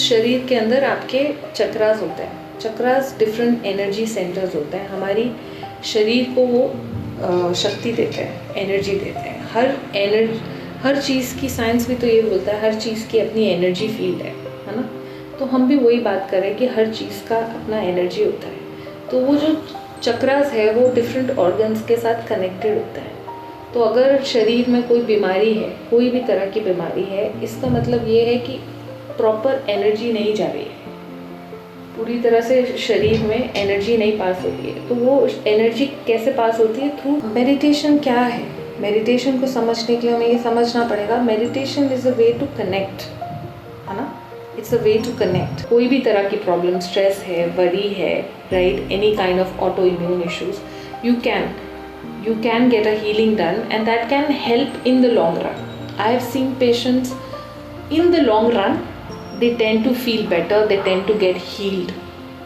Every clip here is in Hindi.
शरीर के अंदर आपके चक्रास होते हैं। चक्रास डिफरेंट एनर्जी सेंटर्स होते हैं। हमारी शरीर को वो शक्ति देते हैं, एनर्जी देते हैं। हर चीज़ की साइंस भी तो ये बोलता है, हर चीज़ की अपनी एनर्जी फील्ड है ना। तो हम भी वही बात करें कि हर चीज़ का अपना एनर्जी होता है। तो वो जो चक्रास है वो डिफरेंट ऑर्गन्स के साथ कनेक्टेड होता है। तो अगर शरीर में कोई बीमारी है, कोई भी तरह की बीमारी है, इसका मतलब ये है कि प्रॉपर एनर्जी नहीं जा रही है, पूरी तरह से शरीर में एनर्जी नहीं पास होती है। तो वो एनर्जी कैसे पास होती है? Through meditation. क्या है मेडिटेशन? को समझने के लिए हमें ये समझना पड़ेगा, meditation is a way to connect, है ना। It's a way to connect. कोई भी तरह की प्रॉब्लम, स्ट्रेस है, वरी है, right, any kind of auto immune issues, you can get a healing done, and that can help in the long run. I have seen patients in the long run, they tend to feel better, they tend to get healed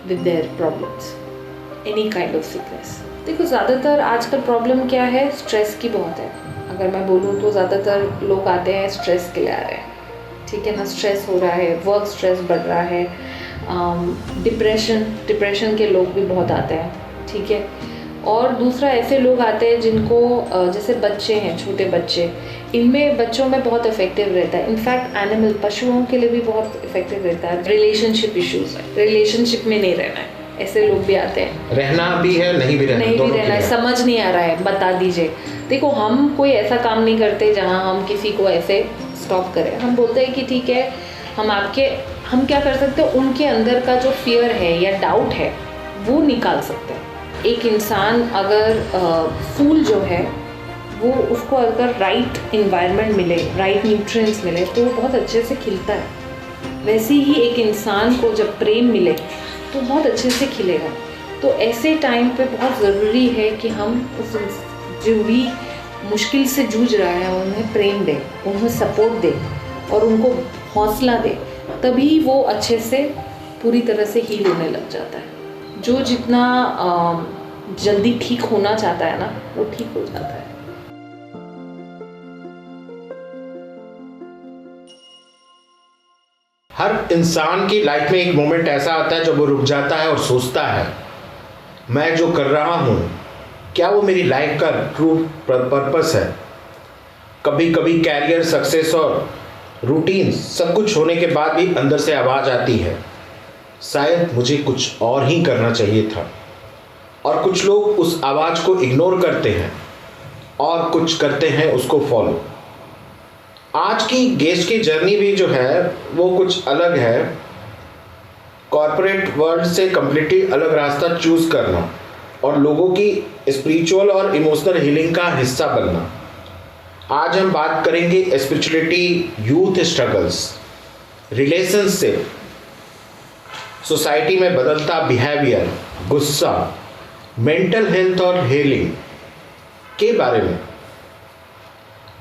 with their problems, any kind of sickness. देखो ज़्यादातर आजकल प्रॉब्लम क्या है? स्ट्रेस की बहुत है। अगर मैं बोलूँ तो ज़्यादातर लोग आते हैं स्ट्रेस के लिए आ रहे हैं, ठीक है ना। स्ट्रेस हो रहा है, वर्क स्ट्रेस बढ़ रहा है, डिप्रेशन के लोग भी बहुत आते हैं, ठीक है। और दूसरा ऐसे लोग आते हैं जिनको जैसे बच्चे हैं, छोटे बच्चे, इनमें बच्चों में बहुत इफेक्टिव रहता है। इनफैक्ट एनिमल, पशुओं के लिए भी बहुत इफेक्टिव रहता है। रिलेशनशिप इश्यूज है, रिलेशनशिप में नहीं रहना है, ऐसे लोग भी आते हैं। रहना भी है, नहीं भी रहना है, समझ नहीं आ रहा है, बता दीजिए। देखो, हम कोई ऐसा काम नहीं करते जहाँ हम किसी को ऐसे स्टॉप करें। हम बोलते हैं कि ठीक है, हम क्या कर सकते हैं, उनके अंदर का जो फियर है या डाउट है वो निकाल सकते हैं। एक इंसान अगर फूल जो है वो, उसको अगर राइट इन्वायरमेंट मिले, राइट न्यूट्रिएंट्स मिले, तो वो बहुत अच्छे से खिलता है। वैसे ही एक इंसान को जब प्रेम मिले तो बहुत अच्छे से खिलेगा। तो ऐसे टाइम पे बहुत ज़रूरी है कि हम उस जो भी मुश्किल से जूझ रहा है उन्हें प्रेम दें, उन्हें सपोर्ट दें और उनको हौसला दें, तभी वो अच्छे से पूरी तरह से हील होने लग जाता है। जो जितना जल्दी ठीक होना चाहता है ना, वो ठीक हो जाता है। हर इंसान की लाइफ में एक मोमेंट ऐसा आता है जब वो रुक जाता है और सोचता है, मैं जो कर रहा हूँ क्या वो मेरी लाइफ का ट्रू पर्पस है। कभी कभी कैरियर, सक्सेस और रूटीन सब कुछ होने के बाद भी अंदर से आवाज़ आती है, शायद मुझे कुछ और ही करना चाहिए था। और कुछ लोग उस आवाज़ को इग्नोर करते हैं और कुछ करते हैं उसको फॉलो। आज की गेस्ट की जर्नी भी जो है वो कुछ अलग है। कॉर्पोरेट वर्ल्ड से कम्प्लीटली अलग रास्ता चूज़ करना और लोगों की स्पिरिचुअल और इमोशनल हीलिंग का हिस्सा बनना। आज हम बात करेंगे spirituality, youth struggles, relationship, society में बदलता बिहेवियर, गुस्सा, मेंटल हेल्थ और हीलिंग के बारे में।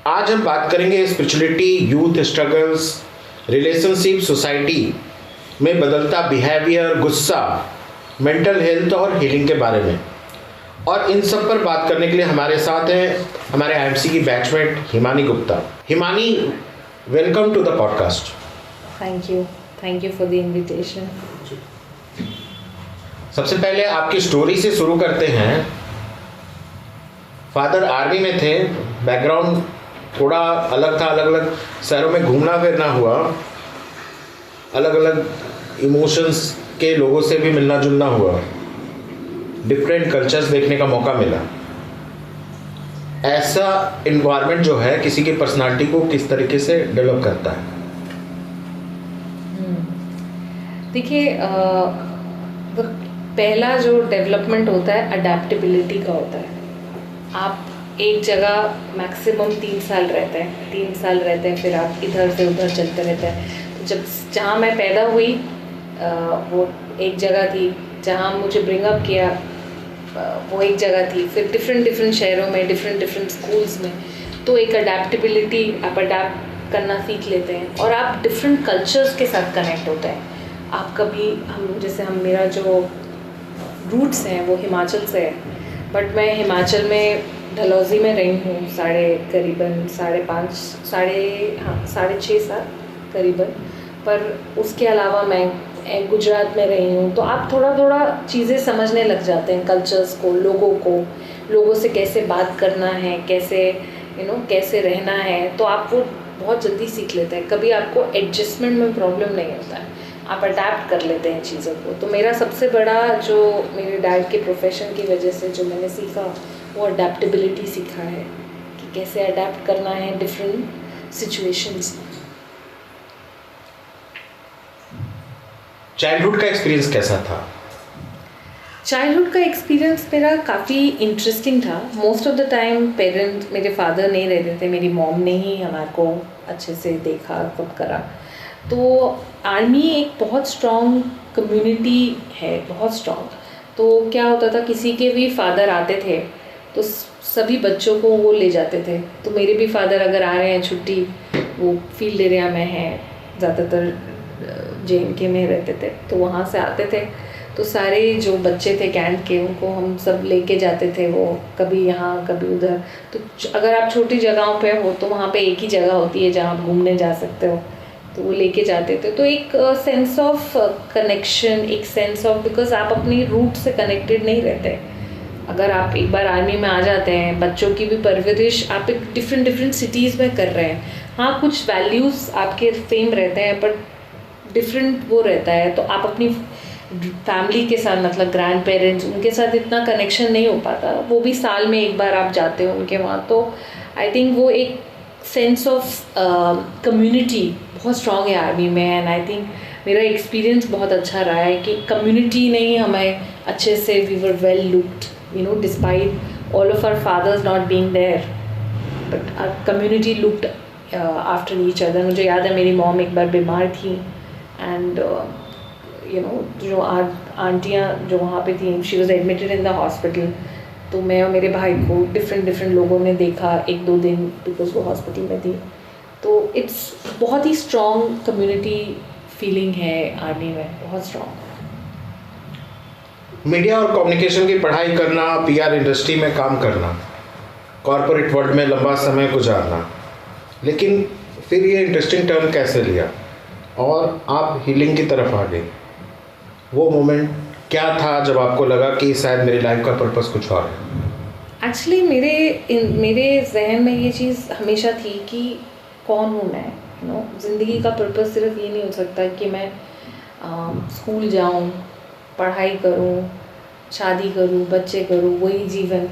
आज हम बात करेंगे spirituality, youth struggles, relationship, society में बदलता बिहेवियर, गुस्सा, मेंटल हेल्थ और हीलिंग के बारे में। और इन सब पर बात करने के लिए हमारे साथ हैं हमारे IMC की batchmate Himani Gupta. Himani, welcome to the podcast. Thank you for the invitation. सबसे पहले आपकी स्टोरी से शुरू करते हैं। फादर आर्मी में थे, बैकग्राउंड थोड़ा अलग था, अलग अलग शहरों में घूमना फिरना हुआ, अलग अलग इमोशंस के लोगों से भी मिलना जुलना हुआ, डिफरेंट कल्चर्स देखने का मौका मिला। ऐसा इन्वायरमेंट जो है किसी की पर्सनालिटी को किस तरीके से डेवलप करता है? देखिए, पहला जो डेवलपमेंट होता है अडेप्टेबिलिटी का होता है। आप एक जगह मैक्सिमम 3 साल रहते हैं, फिर आप इधर से उधर चलते रहते हैं। तो जहाँ मैं पैदा हुई वो एक जगह थी, जहाँ मुझे ब्रिंगअप किया वो एक जगह थी, फिर डिफरेंट शहरों में, डिफरेंट स्कूल्स में। तो एक अडेप्टेबिलिटी, आप अडेप्ट करना सीख लेते हैं और आप डिफरेंट कल्चर्स के साथ कनेक्ट होते हैं। आप कभी मेरा जो रूट्स हैं वो हिमाचल से है, बट मैं हिमाचल में डलहौजी में रही हूँ करीबन 6.5 साल करीबन। पर उसके अलावा मैं गुजरात में रही हूँ, तो आप थोड़ा थोड़ा चीज़ें समझने लग जाते हैं, कल्चर्स को, लोगों से कैसे बात करना है, कैसे कैसे रहना है, तो आप वो बहुत जल्दी सीख लेते हैं। कभी आपको एडजस्टमेंट में प्रॉब्लम नहीं होता है, आप अडेप्ट कर लेते हैं चीज़ों को। तो मेरा सबसे बड़ा जो मेरे डैड के प्रोफेशन की वजह से जो मैंने सीखा वो अडेप्टेबिलिटी सीखा है, कि कैसे अडेप्ट करना है डिफरेंट सिचुएशंस। चाइल्डहुड का एक्सपीरियंस कैसा था? चाइल्डहुड का एक्सपीरियंस मेरा काफ़ी इंटरेस्टिंग था। Most of the time parents, मेरे फादर नहीं रहते थे, मेरी मॉम ने ही हमारे को अच्छे से देखा, सब करा। तो आर्मी एक बहुत स्ट्रॉन्ग कम्युनिटी है, बहुत स्ट्रॉन्ग। तो क्या होता था, किसी के भी फादर आते थे तो सभी बच्चों को वो ले जाते थे। तो मेरे भी फादर अगर आ रहे हैं छुट्टी, वो फील्ड एरिया में हैं, ज़्यादातर JNK में रहते थे, तो वहाँ से आते थे। तो सारे जो बच्चे थे कैंट के, उनको हम सब लेके जाते थे, वो कभी यहाँ कभी उधर। तो अगर आप छोटी जगहों पे हो तो वहाँ पे एक ही जगह होती है जहाँ आप घूमने जा सकते हो, तो वो लेके जाते थे। तो एक सेंस ऑफ कनेक्शन, एक सेंस ऑफ, बिकॉज आप अपनी रूट से कनेक्टेड नहीं रहते। अगर आप एक बार आर्मी में आ जाते हैं, बच्चों की भी परवरिश आप एक डिफरेंट सिटीज़ में कर रहे हैं। हाँ, कुछ वैल्यूज़ आपके सेम रहते हैं, पर डिफरेंट वो रहता है। तो आप अपनी फैमिली के साथ, मतलब ग्रैंड पेरेंट्स, उनके साथ इतना कनेक्शन नहीं हो पाता। वो भी साल में एक बार आप जाते हो उनके वहाँ। तो आई थिंक वो एक सेंस ऑफ कम्युनिटी बहुत स्ट्रॉन्ग है आर्मी में। एंड आई थिंक मेरा एक्सपीरियंस बहुत अच्छा रहा है कि कम्युनिटी ने ही हमें अच्छे से, we were well looked, despite all of our fathers not being there, but our community looked after each other. मुझे याद है मेरी मॉम एक बार बीमार थी, एंड जो आंटियाँ जो वहाँ पे थी, she was admitted in the hospital. तो मैं और मेरे भाई को डिफरेंट लोगों ने देखा 1-2 दिन, बिकॉज वो हॉस्पिटल में थी। तो इट्स बहुत ही स्ट्रॉन्ग कम्युनिटी फीलिंग है आर्मी में, बहुत स्ट्रॉन्ग। मीडिया और कम्युनिकेशन की पढ़ाई करना, PR इंडस्ट्री में काम करना, कॉरपोरेट वर्ल्ड में लंबा समय गुजारना, लेकिन फिर ये इंटरेस्टिंग टर्न कैसे लिया और आप हीलिंग की तरफ आ गए? वो मोमेंट क्या था जब आपको लगा कि शायद मेरी लाइफ का पर्पस कुछ और है? एक्चुअली मेरे जहन में ये चीज़ हमेशा थी कि कौन हूँ मैं। ज़िंदगी का पर्पस सिर्फ ये नहीं हो सकता कि मैं स्कूल जाऊँ, पढ़ाई करूँ, शादी करूँ, बच्चे करूँ, वही जीवन,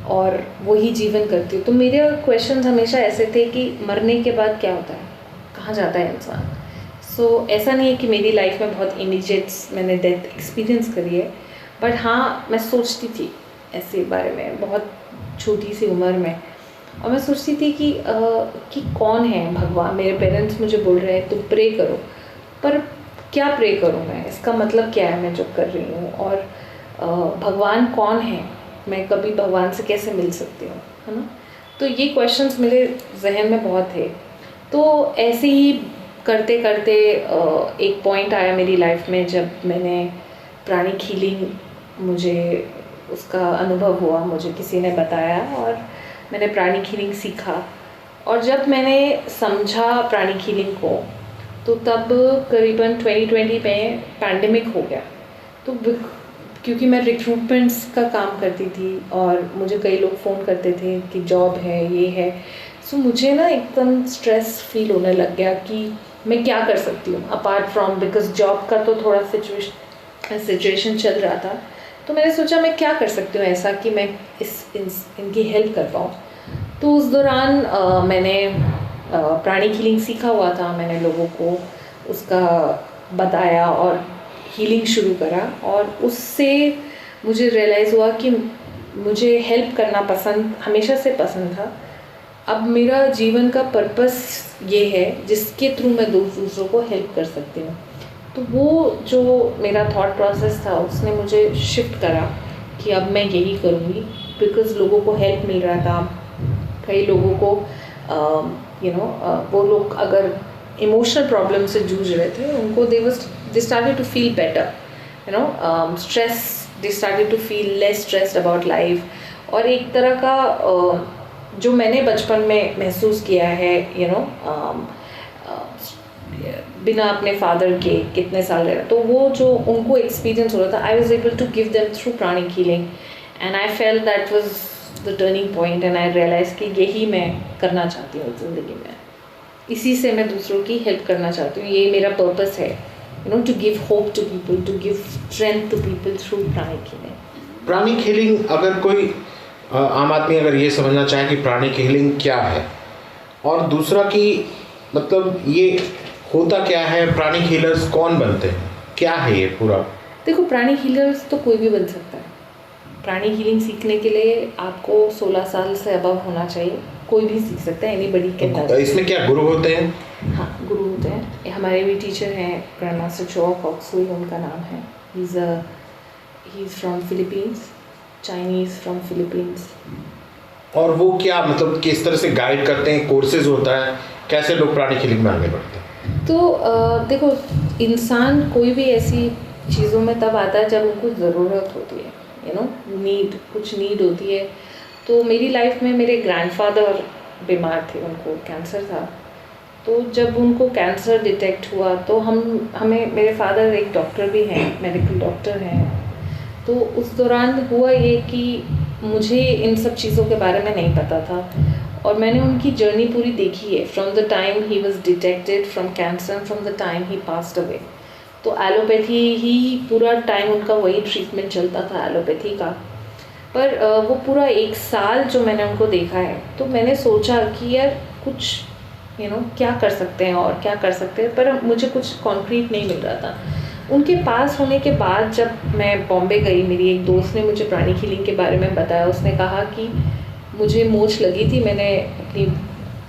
और वही जीवन करती हूँ। तो मेरे क्वेश्चंस हमेशा ऐसे थे कि मरने के बाद क्या होता है, कहाँ जाता है इंसान। सो ऐसा नहीं है कि मेरी लाइफ में बहुत इमीडिएट मैंने डेथ एक्सपीरियंस करी है, बट हाँ, मैं सोचती थी ऐसे बारे में बहुत छोटी सी उम्र में। और मैं सोचती थी कि कौन है भगवान। मेरे पेरेंट्स मुझे बोल रहे हैं तुम प्रे करो, पर क्या प्रे करूँ मैं, इसका मतलब क्या है मैं जो कर रही हूँ, और भगवान कौन है, मैं कभी भगवान से कैसे मिल सकती हूँ, है ना। तो ये क्वेश्चंस मेरे जहन में बहुत थे। तो ऐसे ही करते करते एक पॉइंट आया मेरी लाइफ में जब मैंने प्राणिक हीलिंग, मुझे उसका अनुभव हुआ, मुझे किसी ने बताया और मैंने प्राणिक हीलिंग सीखा। और जब मैंने समझा प्राणिक हीलिंग को, तो तब करीबन 2020 में पैंडेमिक हो गया। तो क्योंकि मैं रिक्रूटमेंट्स का काम करती थी और मुझे कई लोग फ़ोन करते थे कि जॉब है, ये है, सो मुझे ना एकदम स्ट्रेस फील होने लग गया कि मैं क्या कर सकती हूँ अपार्ट फ्रॉम, बिकॉज जॉब का तो थोड़ा सिचुएशन चल रहा था। तो मैंने सोचा मैं क्या कर सकती हूँ ऐसा कि मैं इनकी हेल्प कर पाऊँ। तो उस दौरान मैंने प्राणिक हीलिंग सीखा हुआ था, मैंने लोगों को उसका बताया और हीलिंग शुरू करा, और उससे मुझे रियलाइज़ हुआ कि मुझे हेल्प करना हमेशा से पसंद था। अब मेरा जीवन का पर्पस ये है जिसके थ्रू मैं दूसरों को हेल्प कर सकती हूँ। तो वो जो मेरा थॉट प्रोसेस था उसने मुझे शिफ्ट करा कि अब मैं यही करूँगी, बिकॉज़ लोगों को हेल्प मिल रहा था। कई लोगों को वो लोग अगर इमोशनल प्रॉब्लम से जूझ रहे थे, उनको they started to feel better, stress, they started to feel less stressed about life। और एक तरह का जो मैंने बचपन में महसूस किया है, बिना अपने फादर के कितने साल रहे, तो वो जो उनको एक्सपीरियंस हो रहा था, I was able to give them through pranic healing, and I felt that was the turning point, and I realise कि यही मैं करना चाहती हूँ ज़िंदगी में, इसी से मैं दूसरों की हेल्प करना चाहती हूँ, ये मेरा पर्पस है, you know, to give hope to people, to give strength to people through pranic healing. Pranic healing, अगर कोई आम आदमी अगर ये समझना चाहे कि प्राणिक हीलिंग क्या है, और दूसरा कि मतलब ये होता क्या है, प्राणिक हीलर्स कौन बनते हैं, क्या है ये पूरा? देखो, प्राणिक हीलर्स तो कोई भी बन सकता है। प्राणिक हीलिंग सीखने के लिए आपको 16 साल से अबव होना चाहिए, कोई भी सीख सकता है, एनीबॉडी कैन लर्न। इसमें क्या गुरु होते हैं? हाँ, गुरु होते हैं। हमारे भी टीचर हैं, ग्रैंड मास्टर चो फॉक्सुई उनका नाम है। He is from Philippines, Chinese from Philippines. और वो क्या मतलब किस तरह से गाइड करते हैं, कोर्सेज होता है, कैसे लोग प्राणिक हीलिंग में आगे बढ़ते हैं? तो देखो, इंसान कोई भी ऐसी चीज़ों में तब आता है जब उनको ज़रूरत होती है, यू नो, कुछ नीड होती है। तो मेरी लाइफ में मेरे ग्रैंडफादर बीमार थे, उनको कैंसर था। तो जब उनको कैंसर डिटेक्ट हुआ तो हमें मेरे फादर एक डॉक्टर भी हैं, मेडिकल डॉक्टर हैं। तो उस दौरान हुआ ये कि मुझे इन सब चीज़ों के बारे में नहीं पता था, और मैंने उनकी जर्नी पूरी देखी है, from the time he was detected from cancer, from the time he passed away. तो एलोपैथी ही पूरा टाइम उनका वही ट्रीटमेंट चलता था एलोपैथी का। पर वो पूरा 1 साल जो मैंने उनको देखा है, तो मैंने सोचा कि यार कुछ क्या कर सकते हैं और क्या कर सकते हैं, पर मुझे कुछ कॉन्क्रीट नहीं मिल रहा था। उनके पास होने के बाद जब मैं बॉम्बे गई, मेरी एक दोस्त ने मुझे प्राणिक हीलिंग के बारे में बताया। उसने कहा कि मुझे मोच लगी थी, मैंने अपनी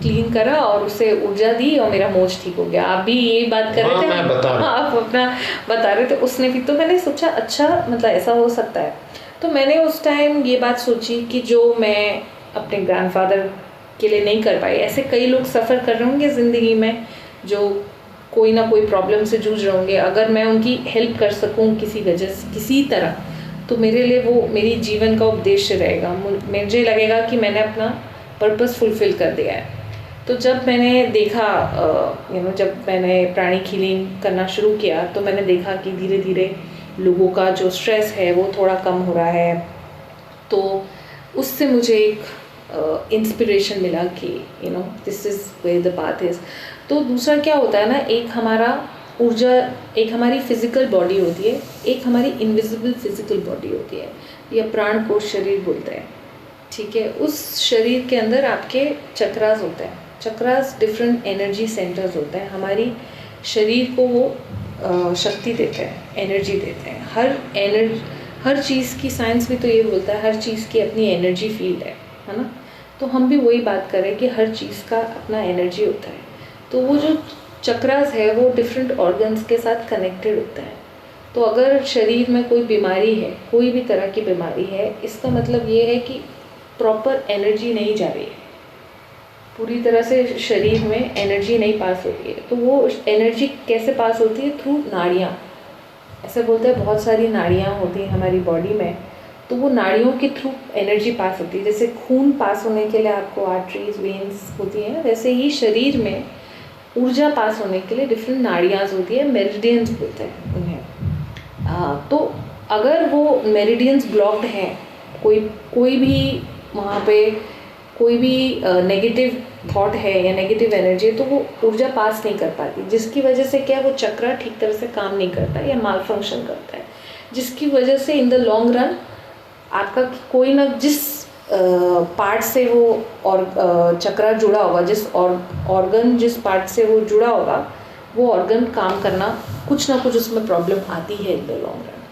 क्लीन करा और उससे ऊर्जा दी और मेरा मोच ठीक हो गया। आप भी यही बात कर रहे थे? आप अपना बता रहे थे, उसने भी। तो मैंने सोचा अच्छा, मतलब ऐसा हो सकता है। तो मैंने उस टाइम ये बात सोची कि जो मैं अपने ग्रैंडफादर के लिए नहीं कर पाई, ऐसे कई लोग सफ़र कर रहे होंगे ज़िंदगी में जो कोई ना कोई प्रॉब्लम से जूझ रहे होंगे। अगर मैं उनकी हेल्प कर सकूं किसी वजह से, किसी तरह, तो मेरे लिए वो मेरी जीवन का उद्देश्य रहेगा। मुझे लगेगा कि मैंने अपना पर्पस फुलफ़िल कर दिया है। तो जब मैंने देखा जब मैंने प्राणिक हीलिंग करना शुरू किया, तो मैंने देखा कि धीरे धीरे लोगों का जो स्ट्रेस है वो थोड़ा कम हो रहा है। तो उससे मुझे एक इंस्पिरेशन मिला कि this is where the path is. तो दूसरा क्या होता है ना, एक हमारा ऊर्जा, एक हमारी फिज़िकल बॉडी होती है, एक हमारी इनविजिबल फिज़िकल बॉडी होती है, या प्राण को शरीर बोलते हैं, ठीक है। उस शरीर के अंदर आपके चक्रास होते हैं। चक्रास डिफरेंट एनर्जी सेंटर्स होते हैं, हमारी शरीर को वो शक्ति देते हैं, एनर्जी देते हैं। हर चीज़ की साइंस भी तो ये बोलता है, हर चीज़ की अपनी एनर्जी फील्ड है ना। तो हम भी वही बात करें कि हर चीज़ का अपना एनर्जी होता है। तो वो जो चक्रास है वो डिफरेंट ऑर्गन्स के साथ कनेक्टेड होता है। तो अगर शरीर में कोई बीमारी है, कोई भी तरह की बीमारी है, इसका मतलब ये है कि प्रॉपर एनर्जी नहीं जा रही है, पूरी तरह से शरीर में एनर्जी नहीं पास हो रही है। तो वो एनर्जी कैसे पास होती है? थ्रू नाड़ियाँ। ऐसे बोलते हैं बहुत सारी नाड़ियाँ होती हैं हमारी बॉडी में, तो वो नाड़ियों के थ्रू एनर्जी पास होती है। जैसे खून पास होने के लिए आपको आर्टरीज, वेन्स होती हैं, वैसे ही शरीर में ऊर्जा पास होने के लिए डिफरेंट नाड़ियाँ होती है, मेरिडियंस बोलते हैं उन्हें। तो अगर वो मेरिडियंस ब्लॉक्ड हैं, कोई भी वहाँ पे कोई भी नेगेटिव थॉट है या नेगेटिव एनर्जी है, तो वो ऊर्जा पास नहीं कर पाती, जिसकी वजह से क्या, वो चक्र ठीक तरह से काम नहीं करता या माल फंक्शन करता है, जिसकी वजह से इन द लॉन्ग रन आपका कोई ना जिस पार्ट से वो और चक्र जुड़ा होगा, जिस ऑर्गन जिस पार्ट से वो जुड़ा होगा, वो ऑर्गन काम करना कुछ ना कुछ उसमें प्रॉब्लम आती है इन द लॉन्ग रन।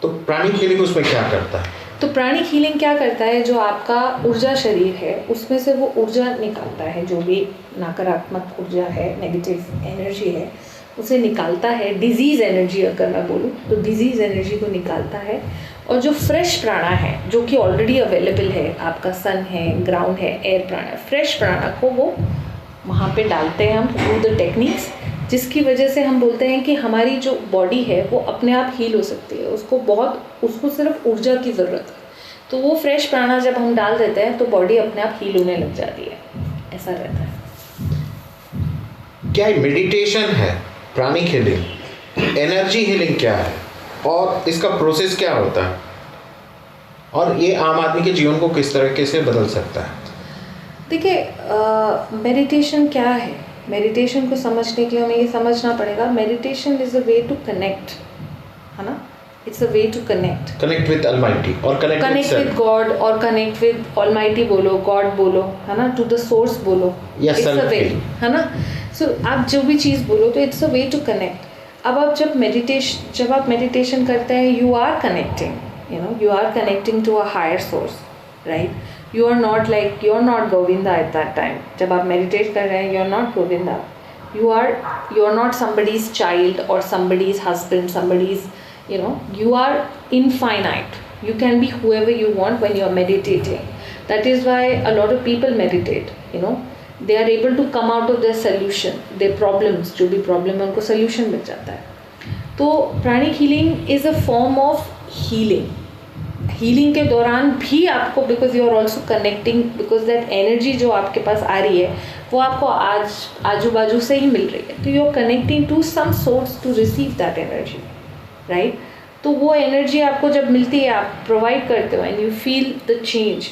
तो प्राणिक हीलिंग उसमें क्या करता है? तो प्राणिक हीलिंग क्या करता है, जो आपका ऊर्जा शरीर है उसमें से वो ऊर्जा निकालता है, जो भी नकारात्मक ऊर्जा है, नेगेटिव एनर्जी है, उसे निकालता है। डिजीज़ एनर्जी अगर मैं बोलूँ तो डिजीज़ एनर्जी को निकालता है, और जो फ्रेश प्राणा है जो कि ऑलरेडी अवेलेबल है, आपका सन है, ग्राउंड है, एयर प्राणा, फ्रेश प्राणा को वो वहाँ पे डालते हैं हम थ्रू द टेक्निक्स, जिसकी वजह से हम बोलते हैं कि हमारी जो बॉडी है वो अपने आप हील हो सकती है। उसको सिर्फ ऊर्जा की ज़रूरत है। तो वो फ्रेश प्राणा जब हम डाल देते हैं तो बॉडी अपने आप हील होने लग जाती है, ऐसा रहता है। क्या मेडिटेशन है प्राणिक हीलिंग, एनर्जी हीलिंग क्या है और इसका प्रोसेस क्या होता है और ये आम आदमी के जीवन को किस तरीके से बदल सकता है? देखिए, मेडिटेशन क्या है? मेडिटेशन को समझने के लिए हमें ये समझना पड़ेगा, meditation is a way to connect, है ना? It's a way to connect with Almighty और कनेक्ट विद गॉड और कनेक्ट विद ऑलमाइटी बोलो, गॉड बोलो, है ना, टू द सोर्स बोलो, इट्स अ वे, है ना? सो आप जो भी चीज़ बोलो तो it's a way to connect. अब आप जब आप मेडिटेशन करते हैं, you are connecting, you are connecting to a higher source, right? You are not Govinda at that time. जब आप meditate कर रहे हैं, you are not Govinda. You are not somebody's child or somebody's husband, you are infinite. You can be whoever you want when you are meditating. That is why a lot of people meditate, they are able to come out of their solution, their problems, जो भी problem है उनको solution मिल जाता है। तो pranic healing is a form of healing के दौरान भी आपको, because you are also connecting, because that energy जो आपके पास आ रही है वो आपको आजू बाजू से ही मिल रही है, तो you are connecting to some source to receive that energy, right? तो वो एनर्जी आपको जब मिलती है, आप प्रोवाइड करते हो and you feel the change.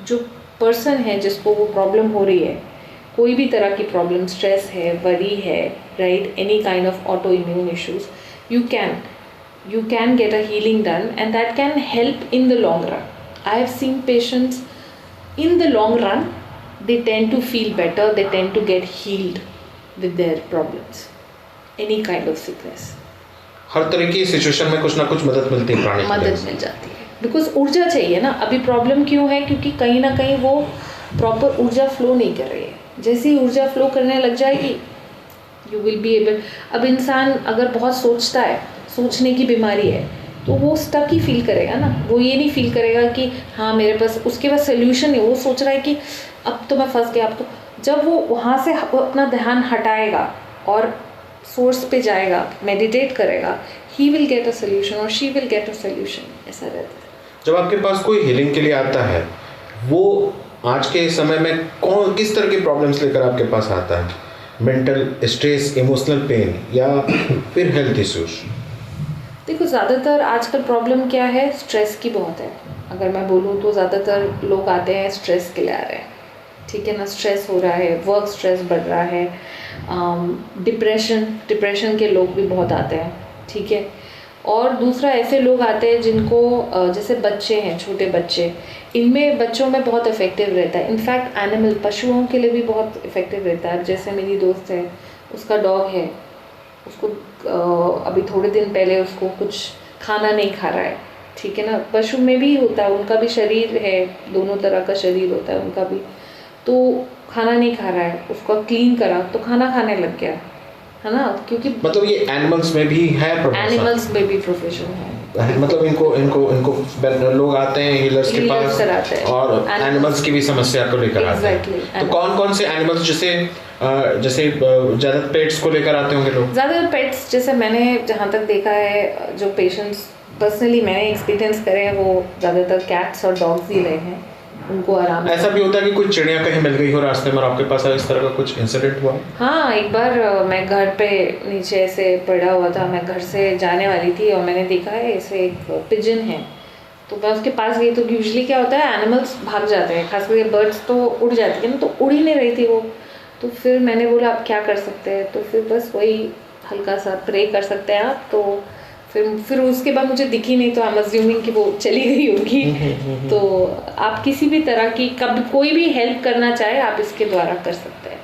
जो पर्सन है जिसको वो प्रॉब्लम हो रही है, कोई भी तरह की प्रॉब्लम, स्ट्रेस है, वरी है, right, any kind of auto immune issues, you can get a healing done, and that can help in the long run. I have seen patients in the long run, they tend to feel better, they tend to get healed with their problems, any kind of sickness. हर तरह की सिचुएशन में कुछ ना कुछ मदद मिलती है, प्राणिक मदद मिल जाती है, बिकॉज ऊर्जा चाहिए ना। अभी प्रॉब्लम क्यों है? क्योंकि कहीं ना कहीं वो प्रॉपर ऊर्जा फ्लो नहीं कर रही है। जैसे ही ऊर्जा फ्लो करने लग जाएगी, यू विल बी एबल। अब इंसान अगर बहुत सोचता है, सोचने की बीमारी है, तो वो स्टक ही फील करेगा ना, वो ये नहीं फील करेगा कि हाँ मेरे पास, उसके पास सोल्यूशन है। वो सोच रहा है कि अब तो मैं फंस गया। अब तो जब वो वहाँ से अपना ध्यान हटाएगा और सोर्स पे जाएगा, मेडिटेट करेगा, he will get a solution और she will get a solution. ऐसा रहता है। जब आपके पास कोई हीलिंग के लिए आता है, वो आज के समय में किस तरह की प्रॉब्लम्स लेकर आपके पास आता है? मेंटल स्ट्रेस, इमोशनल पेन या फिर हेल्थ इश्यूज? देखो, ज़्यादातर आजकल प्रॉब्लम क्या है, स्ट्रेस की बहुत है। अगर मैं बोलूँ तो ज़्यादातर लोग आते हैं स्ट्रेस के लिए आ रहे हैं, ठीक है ना? स्ट्रेस हो रहा है, वर्क स्ट्रेस बढ़ रहा है, डिप्रेशन के लोग भी बहुत आते हैं, ठीक है? और दूसरा ऐसे लोग आते हैं जिनको जैसे बच्चे हैं, छोटे बच्चे, इनमें बच्चों में बहुत इफ़ेक्टिव रहता है। इनफैक्ट एनिमल, पशुओं के लिए भी बहुत इफ़ेक्टिव रहता है। जैसे मेरी दोस्त है, उसका डॉग है, उसको अभी थोड़े दिन पहले उसको कुछ खाना नहीं खा रहा है, ठीक है ना? पशु में भी होता है, उनका भी शरीर है, दोनों तरह का शरीर होता है उनका भी। तो खाना नहीं खा रहा है, उसको क्लीन करा तो खाना खाने लग गया, है ना? क्योंकि मतलब ये एनिमल्स में भी है प्रोफेशन? एनिमल्स में भी प्रोफेशन है। मतलब इनको लोग आते हैं हीलर्स के पास और एनिमल्स की भी समस्या को लेकर आते हैं। तो कौन से एनिमल्स, जैसे ज़्यादा पेट्स को लेकर आते होंगे लोग? ज़्यादातर पेट्स, जैसे मैंने जहाँ तक देखा है, जो पेशेंट्स पर्सनली मैंने एक्सपीरियंस करे हैं, वो ज़्यादातर कैट्स और डॉग्स ही रहे हैं। उनको आराम। ऐसा भी होता है कि कोई चिड़िया कहीं मिल गई हो रास्ते में और आपके पास इस तरह का कुछ इंसिडेंट हुआ? हाँ, एक बार मैं घर पे नीचे ऐसे पड़ा हुआ था, मैं घर से जाने वाली थी और मैंने देखा है ऐसे एक पिजन है, तो मैं उसके पास गई। तो यूजुअली क्या होता है, एनिमल्स भाग जाते हैं, खास करके बर्ड्स तो उड़ जाती है ना, तो उड़ ही नहीं रही थी वो। तो फिर मैंने बोला अब क्या कर सकते हैं, तो फिर बस वही हल्का सा प्रे कर सकते हैं आप। तो फिर उसके बाद मुझे दिखी नहीं, तो आई एम अज्यूमिंग कि वो चली गई होगी। तो आप किसी भी तरह की कभी कोई भी हेल्प करना चाहे, आप इसके द्वारा कर सकते हैं।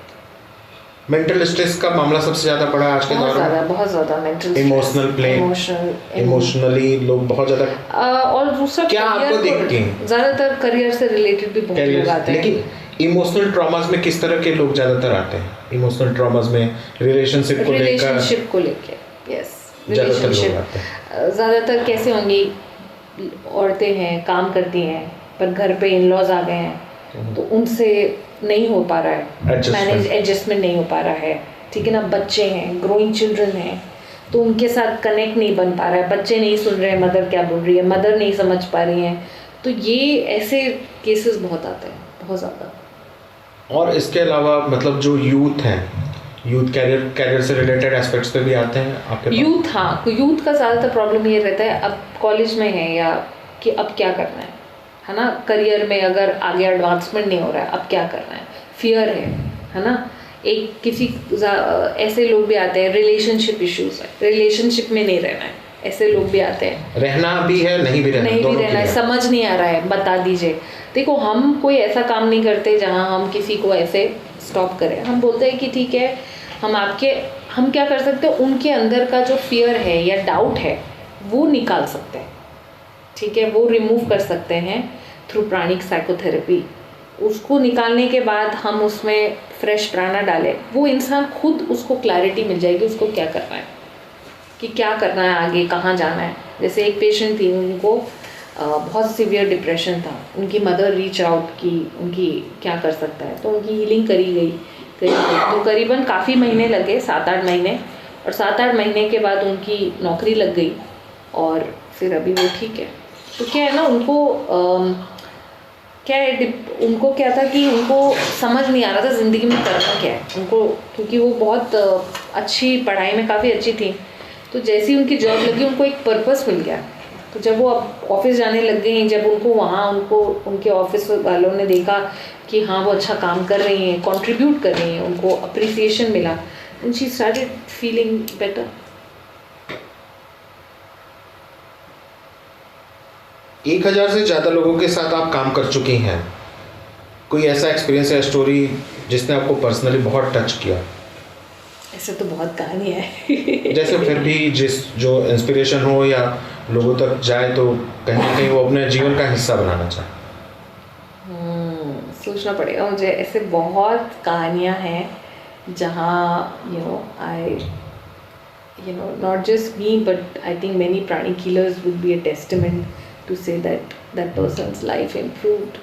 मेंटल स्ट्रेस का मामला सबसे ज़्यादा पड़ा आज के दौर में? बहुत ज़्यादा मेंटल, इमोशनल प्लेन, इमोशनली लोग बहुत ज़्यादा। और दूसरा क्या आपको देखते हैं? ज़्यादातर करियर से रिलेटेड भी बहुत लोग आते हैं। लेकिन इमोशनल ट्रॉमास में किस तरह के लोग ज़्यादातर आते हैं? इमोशनल ट्रॉमास में रिलेशनशिप को लेकर, यस, रिलेशनशिप ज़्यादातर कैसे होंगी, औरतें हैं, काम करती हैं, पर घर पे इन लॉज आ गए हैं, तो उनसे नहीं हो पा रहा है, एडजस्टमेंट नहीं हो पा रहा है, ठीक है ना? बच्चे हैं, ग्रोइंग चिल्ड्रन हैं, तो उनके साथ कनेक्ट नहीं बन पा रहा है, बच्चे नहीं सुन रहे हैं मदर क्या बोल रही है, मदर नहीं समझ पा रही हैं। तो ये ऐसे केसेस बहुत आते हैं, बहुत ज़्यादा। और इसके अलावा मतलब जो यूथ हैं, यूथ कैरियर से रिलेटेड एस्पेक्ट्स पे भी आते हैं आपके पास? यूथ का ज़्यादातर प्रॉब्लम ये रहता है, अब कॉलेज में है या कि अब क्या करना है ना, करियर में अगर आगे एडवांसमेंट नहीं हो रहा है अब क्या करना है, फियर है ना। एक किसी ऐसे लोग भी आते हैं, रिलेशनशिप इश्यूज है, रिलेशनशिप में नहीं रहना है, ऐसे लोग भी आते हैं। रहना भी है, नहीं भी रहना है, समझ नहीं आ रहा है, बता दीजिए। देखो, हम कोई ऐसा काम नहीं करते जहाँ हम किसी को ऐसे स्टॉप करें। हम बोलते हैं कि ठीक है, हम क्या कर सकते हैं, उनके अंदर का जो फियर है या डाउट है वो निकाल सकते हैं, ठीक है, वो रिमूव कर सकते हैं थ्रू प्राणिक साइकोथेरेपी। उसको निकालने के बाद हम उसमें फ्रेश प्राणा डालें, वो इंसान खुद उसको क्लैरिटी मिल जाएगी उसको क्या करना है, कि क्या करना है आगे, कहाँ जाना है। जैसे एक पेशेंट थी, उनको बहुत सीवियर डिप्रेशन था, उनकी मदर रीच आउट की उनकी क्या कर सकता है, तो उनकी हीलिंग करी गई। तो करीबन काफ़ी महीने लगे, 7-8 महीने, और 7-8 महीने के बाद उनकी नौकरी लग गई और फिर अभी वो ठीक है। तो क्या है ना, उनको क्या था कि उनको समझ नहीं आ रहा था ज़िंदगी में करना क्या है उनको, क्योंकि वो बहुत अच्छी पढ़ाई में काफ़ी अच्छी थी। तो जैसे ही उनकी जॉब लगी उनको एक पर्पस मिल गया। तो जब वो अब ऑफिस जाने लग गई, जब उनके ऑफिस वालों ने देखा कि हाँ वो अच्छा काम कर रही हैं, कंट्रीब्यूट कर रही हैं, उनको अप्रिसिएशन मिला, and she started feeling better. 1000 से ज़्यादा लोगों के साथ आप काम कर चुकी हैं, कोई ऐसा एक्सपीरियंस या स्टोरी जिसने आपको पर्सनली बहुत टच किया? ऐसे तो बहुत कहानी है जैसे फिर भी जो इंस्पिरेशन हो या लोगों तक जाए तो कहीं ना कहीं वो अपने जीवन का हिस्सा बनाना चाहे। सोचना पड़ेगा मुझे। ऐसे बहुत कहानियाँ हैं जहाँ not just me, but I think many pranic healers would be a testament to say that that person's life improved.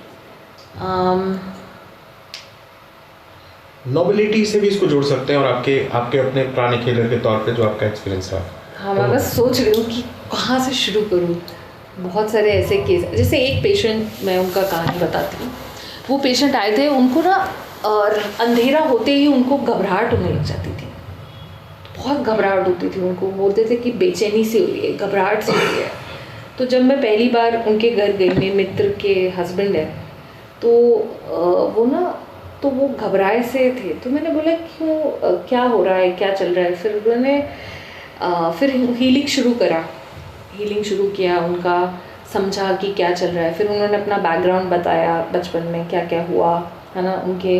Nobility से भी इसको जोड़ सकते हैं, और आपके अपने प्राणिक हीलर के तौर पे जो आपका एक्सपीरियंस रहा। हाँ, मैं बस सोच रही हूँ कि कहाँ से शुरू करूँ। बहुत सारे ऐसे केस, जैसे एक पेशेंट, मैं उनका कहानी बताती हूँ। वो पेशेंट आए थे, उनको ना अंधेरा होते ही उनको घबराहट होने लग जाती थी, बहुत घबराहट होती थी उनको। बोलते थे कि बेचैनी सी हो रही है, घबराहट सी हो रही है। तो जब मैं पहली बार उनके घर गई, मेरे मित्र के हस्बैंड है, तो वो घबराए से थे। तो मैंने बोला क्यों, क्या हो रहा है, क्या चल रहा है। फिर उन्होंने फिर हीलिंग शुरू किया, उनका समझा कि क्या चल रहा है। फिर उन्होंने अपना बैकग्राउंड बताया, बचपन में क्या क्या हुआ है ना उनके।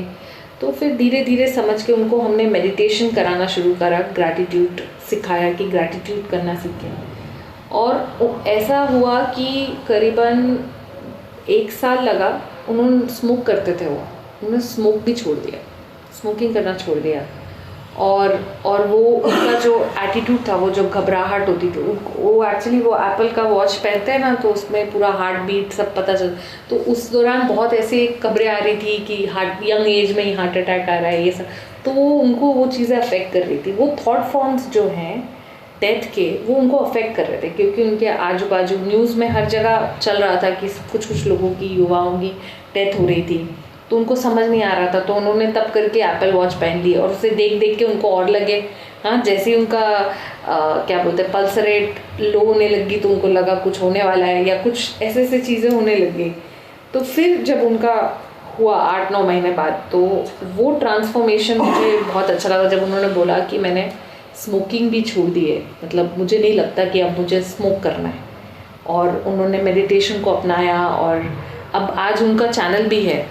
तो फिर धीरे धीरे समझ के उनको हमने मेडिटेशन कराना शुरू करा, ग्रैटिट्यूड सिखाया कि ग्रैटिट्यूड करना सीखें। और ऐसा हुआ कि करीबन 1 साल लगा। उन्होंने स्मोक करते थे, उन्होंने स्मोक भी छोड़ दिया, स्मोकिंग करना छोड़ दिया। और वो उनका जो एटीट्यूड था, वो जो घबराहट होती थी, वो एक्चुअली वो एप्पल का वॉच पहनते हैं ना, तो उसमें पूरा हार्ट बीट सब पता चल। तो उस दौरान बहुत ऐसे खबरें आ रही थी कि यंग एज में ही हार्ट अटैक आ रहा है, ये सब। तो उनको वो चीज़ें अफेक्ट कर रही थी। वो थॉट फॉर्म्स जो हैं डेथ के, वो उनको अफेक्ट कर रहे थे, क्योंकि उनके आजू बाजू न्यूज़ में हर जगह चल रहा था कि कुछ लोगों की, युवाओं की डेथ हो रही थी। तो उनको समझ नहीं आ रहा था, तो उन्होंने तब करके एप्पल वॉच पहन ली। और उसे देख देख के उनको और लगे, हाँ, जैसे ही उनका क्या बोलते हैं, पल्स रेट लो होने लगी, तो उनको लगा कुछ होने वाला है, या कुछ ऐसे चीज़ें होने लगी। तो फिर जब उनका हुआ 8-9 महीने बाद, तो वो ट्रांसफॉर्मेशन मुझे बहुत अच्छा लगा, जब उन्होंने बोला कि मैंने स्मोकिंग भी छोड़ दी है, मतलब मुझे नहीं लगता कि अब मुझे स्मोक करना है। और उन्होंने मेडिटेशन को अपनाया, और अब आज उनका चैनल भी है।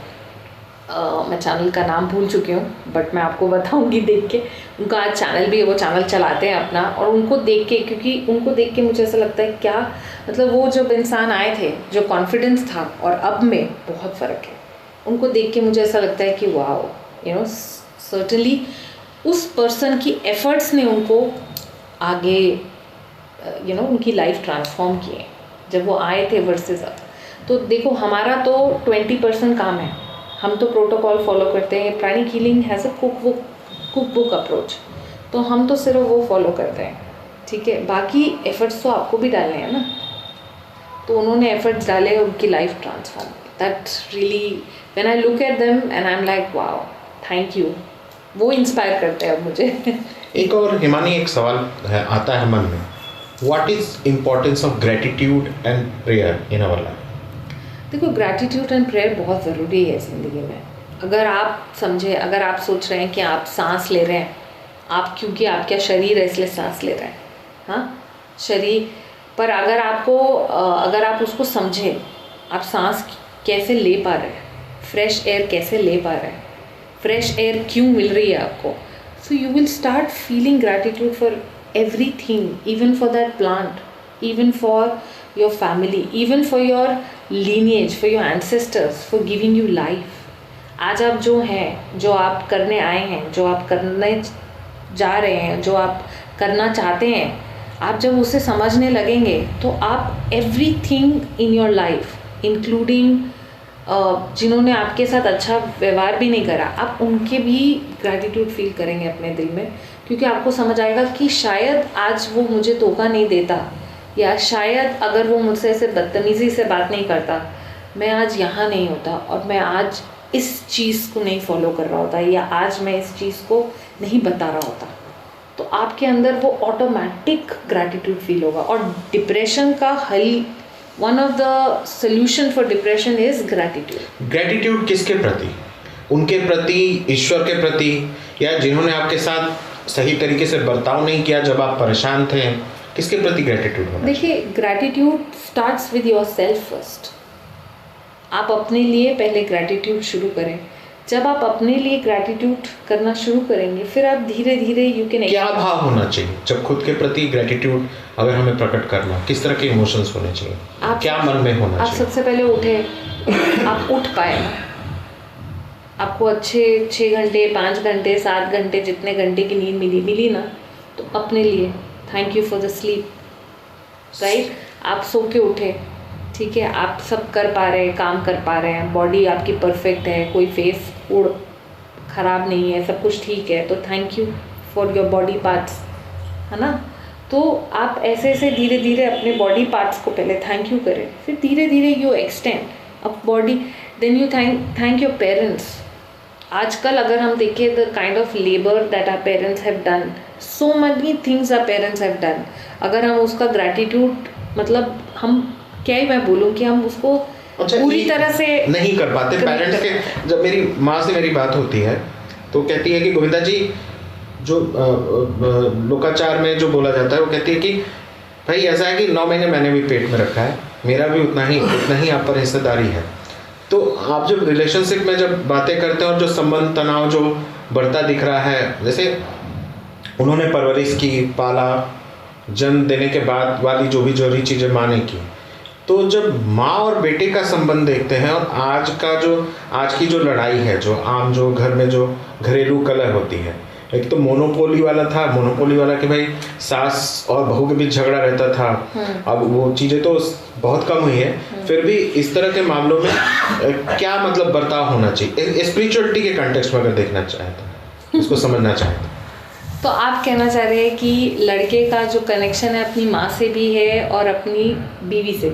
मैं चैनल का नाम भूल चुकी हूँ, बट मैं आपको बताऊँगी देख के। उनका आज चैनल भी है, वो चैनल चलाते हैं अपना। और उनको देख के, क्योंकि उनको देख के मुझे ऐसा लगता है, क्या मतलब, वो जब इंसान आए थे, जो कॉन्फिडेंस था और अब में बहुत फ़र्क है। उनको देख के मुझे ऐसा लगता है कि वाओ, सर्टनली उस पर्सन की एफर्ट्स ने उनको आगे उनकी लाइफ ट्रांसफॉर्म किए जब वो आए थे वर्सेस अब। तो देखो, हमारा तो 20% काम है, हम तो प्रोटोकॉल फॉलो करते हैं। Pranic healing has a cookbook approach, तो हम तो सिर्फ वो फॉलो करते हैं, ठीक है। बाकी एफर्ट्स तो आपको भी डालने हैं ना। तो उन्होंने एफर्ट्स डाले, उनकी life transform. That really, when I look at them and I am like wow, thank you, वो इंस्पायर करते हैं अब मुझे। एक और हिमानी एक सवाल है आता है मन में, what is importance of gratitude and prayer in our life? देखो, ग्रैटिट्यूड एंड प्रेयर बहुत ज़रूरी है ज़िंदगी में। अगर आप समझे, अगर आप सोच रहे हैं कि आप सांस ले रहे हैं, आप क्योंकि आपका शरीर है इसलिए सांस ले रहे हैं, हाँ शरीर पर अगर आप उसको समझें, आप सांस कैसे ले पा रहे हैं, फ्रेश एयर कैसे ले पा रहे हैं, फ्रेश एयर क्यों मिल रही है आपको, so you will start feeling gratitude for everything, even for that plant, even for your family, even for your lineage, for your ancestors, for giving you life. आज आप जो हैं, जो आप करने आए हैं, जो आप करने जा रहे हैं, जो आप करना चाहते हैं, आप जब उसे समझने लगेंगे तो आप everything in your life, including जिन्होंने आपके साथ अच्छा व्यवहार भी नहीं करा, आप उनके भी ग्रैटिट्यूड फील करेंगे अपने दिल में, क्योंकि आपको समझ आएगा कि शायद आज वो मुझे धोखा नहीं देता, या शायद अगर वो मुझसे ऐसे बदतमीज़ी से बात नहीं करता, मैं आज यहाँ नहीं होता और मैं आज इस चीज़ को नहीं फॉलो कर रहा होता, या आज मैं इस चीज़ को नहीं बता रहा होता। तो आपके अंदर वो ऑटोमेटिक ग्रैटिट्यूड फील होगा। और डिप्रेशन का हल, one of the solution for depression is gratitude. Gratitude किसके प्रति? उनके प्रति, ईश्वर के प्रति, या जिन्होंने आपके साथ सही तरीके से बर्ताव नहीं किया जब आप परेशान थे, किसके प्रति ग्रैटिट्यूड होना? देखिए, gratitude starts with your self first. आप अपने लिए पहले ग्रैटिट्यूड शुरू करें। जब आप अपने लिए ग्रैटिट्यूड करना शुरू करेंगे, फिर आप धीरे धीरे यू कैन। क्या भाव होना चाहिए जब खुद के प्रति ग्रैटिट्यूड अगर हमें प्रकट करना, किस तरह के इमोशंस होने चाहिए? क्या मन में होना चाहिए? आप सबसे पहले उठे, आप उठ पाए, आपको अच्छे 6 घंटे, 5 घंटे, 7 घंटे, जितने घंटे की नींद मिली ना, तो अपने लिए thank you for the sleep, right. आप सो के उठे, ठीक है, आप सब कर पा रहे हैं, काम कर पा रहे हैं, बॉडी आपकी परफेक्ट है, कोई फेस उड़ ख़राब नहीं है, सब कुछ ठीक है, तो thank you for your body parts, है ना। तो आप ऐसे ऐसे धीरे धीरे अपने बॉडी पार्ट्स को पहले थैंक यू करें, फिर धीरे धीरे you extend up body, then you thank your parents. आजकल अगर हम देखें the kind of labour that our parents have done, so many things our parents have done, अगर हम उसका ग्रैटिट्यूड, मतलब हम क्या ही मैं बोलूँ कि हम उसको पूरी तरह से नहीं कर पाते। पेरेंट्स के, जब मेरी माँ से मेरी बात होती है तो कहती है कि गोविंदा जी, जो लोकाचार में जो बोला जाता है, वो कहती है कि भाई ऐसा है कि 9 महीने मैंने भी पेट में रखा है, मेरा भी उतना ही आप पर हिस्सेदारी है। तो आप जब रिलेशनशिप में जब बातें करते हैं और जो संबंध तनाव जो बढ़ता दिख रहा है, जैसे उन्होंने परवरिश की, पाला, जन्म देने के बाद वाली जो भी जरूरी चीज़ें माँ ने की, तो जब माँ और बेटे का संबंध देखते हैं और आज की जो लड़ाई है, जो आम जो घर में जो घरेलू कलह होती है, एक तो मोनोपोली वाला कि भाई सास और बहू के बीच झगड़ा रहता था, अब वो चीज़ें तो बहुत कम हुई है, फिर भी इस तरह के मामलों में क्या मतलब बर्ताव होना चाहिए स्पिरिचुअलिटी के कंटेक्स्ट में अगर देखना चाहे तो, इसको समझना चाहे तो आप कहना चाह रहे हैं कि लड़के का जो कनेक्शन है अपनी माँ से भी है और अपनी बीवी से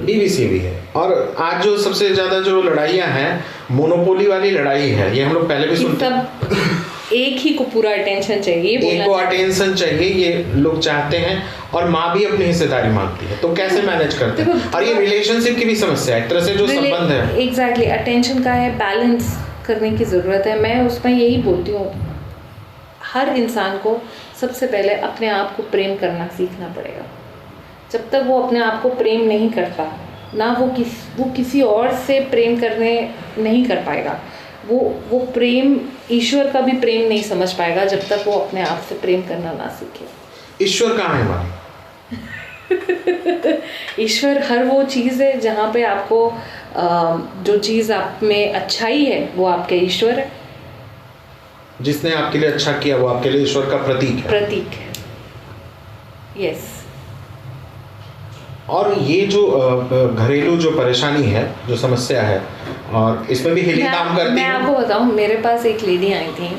भी है। और आज जो सबसे ज़्यादा जो लड़ाइयाँ हैं, मोनोपोली वाली लड़ाई है, ये हम लोग पहले भी सुनते हैं। एक ही को पूरा अटेंशन चाहिए, एक को अटेंशन चाहिए, ये लोग चाहते हैं, और माँ भी अपनी हिस्सेदारी मांगती है, तो कैसे मैनेज करते हैं? और ये रिलेशनशिप की भी समस्या है, एक तरह से जो संबंध है, एग्जैक्टली अटेंशन का है, बैलेंस करने की ज़रूरत है। मैं उसमें यही बोलती हूँ, हर इंसान को सबसे पहले अपने आप को प्रेम करना सीखना पड़ेगा। जब तक वो अपने आप को प्रेम नहीं करता ना, वो किसी और से प्रेम करने नहीं कर पाएगा, वो प्रेम, ईश्वर का भी प्रेम नहीं समझ पाएगा जब तक वो अपने आप से प्रेम करना ना सीखे। ईश्वर कहाँ है हमारे? ईश्वर हर वो चीज़ है जहाँ पे आपको जो चीज़ आप में अच्छाई है वो आपके ईश्वर है। जिसने आपके लिए अच्छा किया वो आपके लिए ईश्वर का प्रतीक है। यस। और ये जो घरेलू जो परेशानी है, जो समस्या है, और इसमें भी हीलिंग काम करती है। मैं आपको बताऊं, मेरे पास एक लेडी आई थी,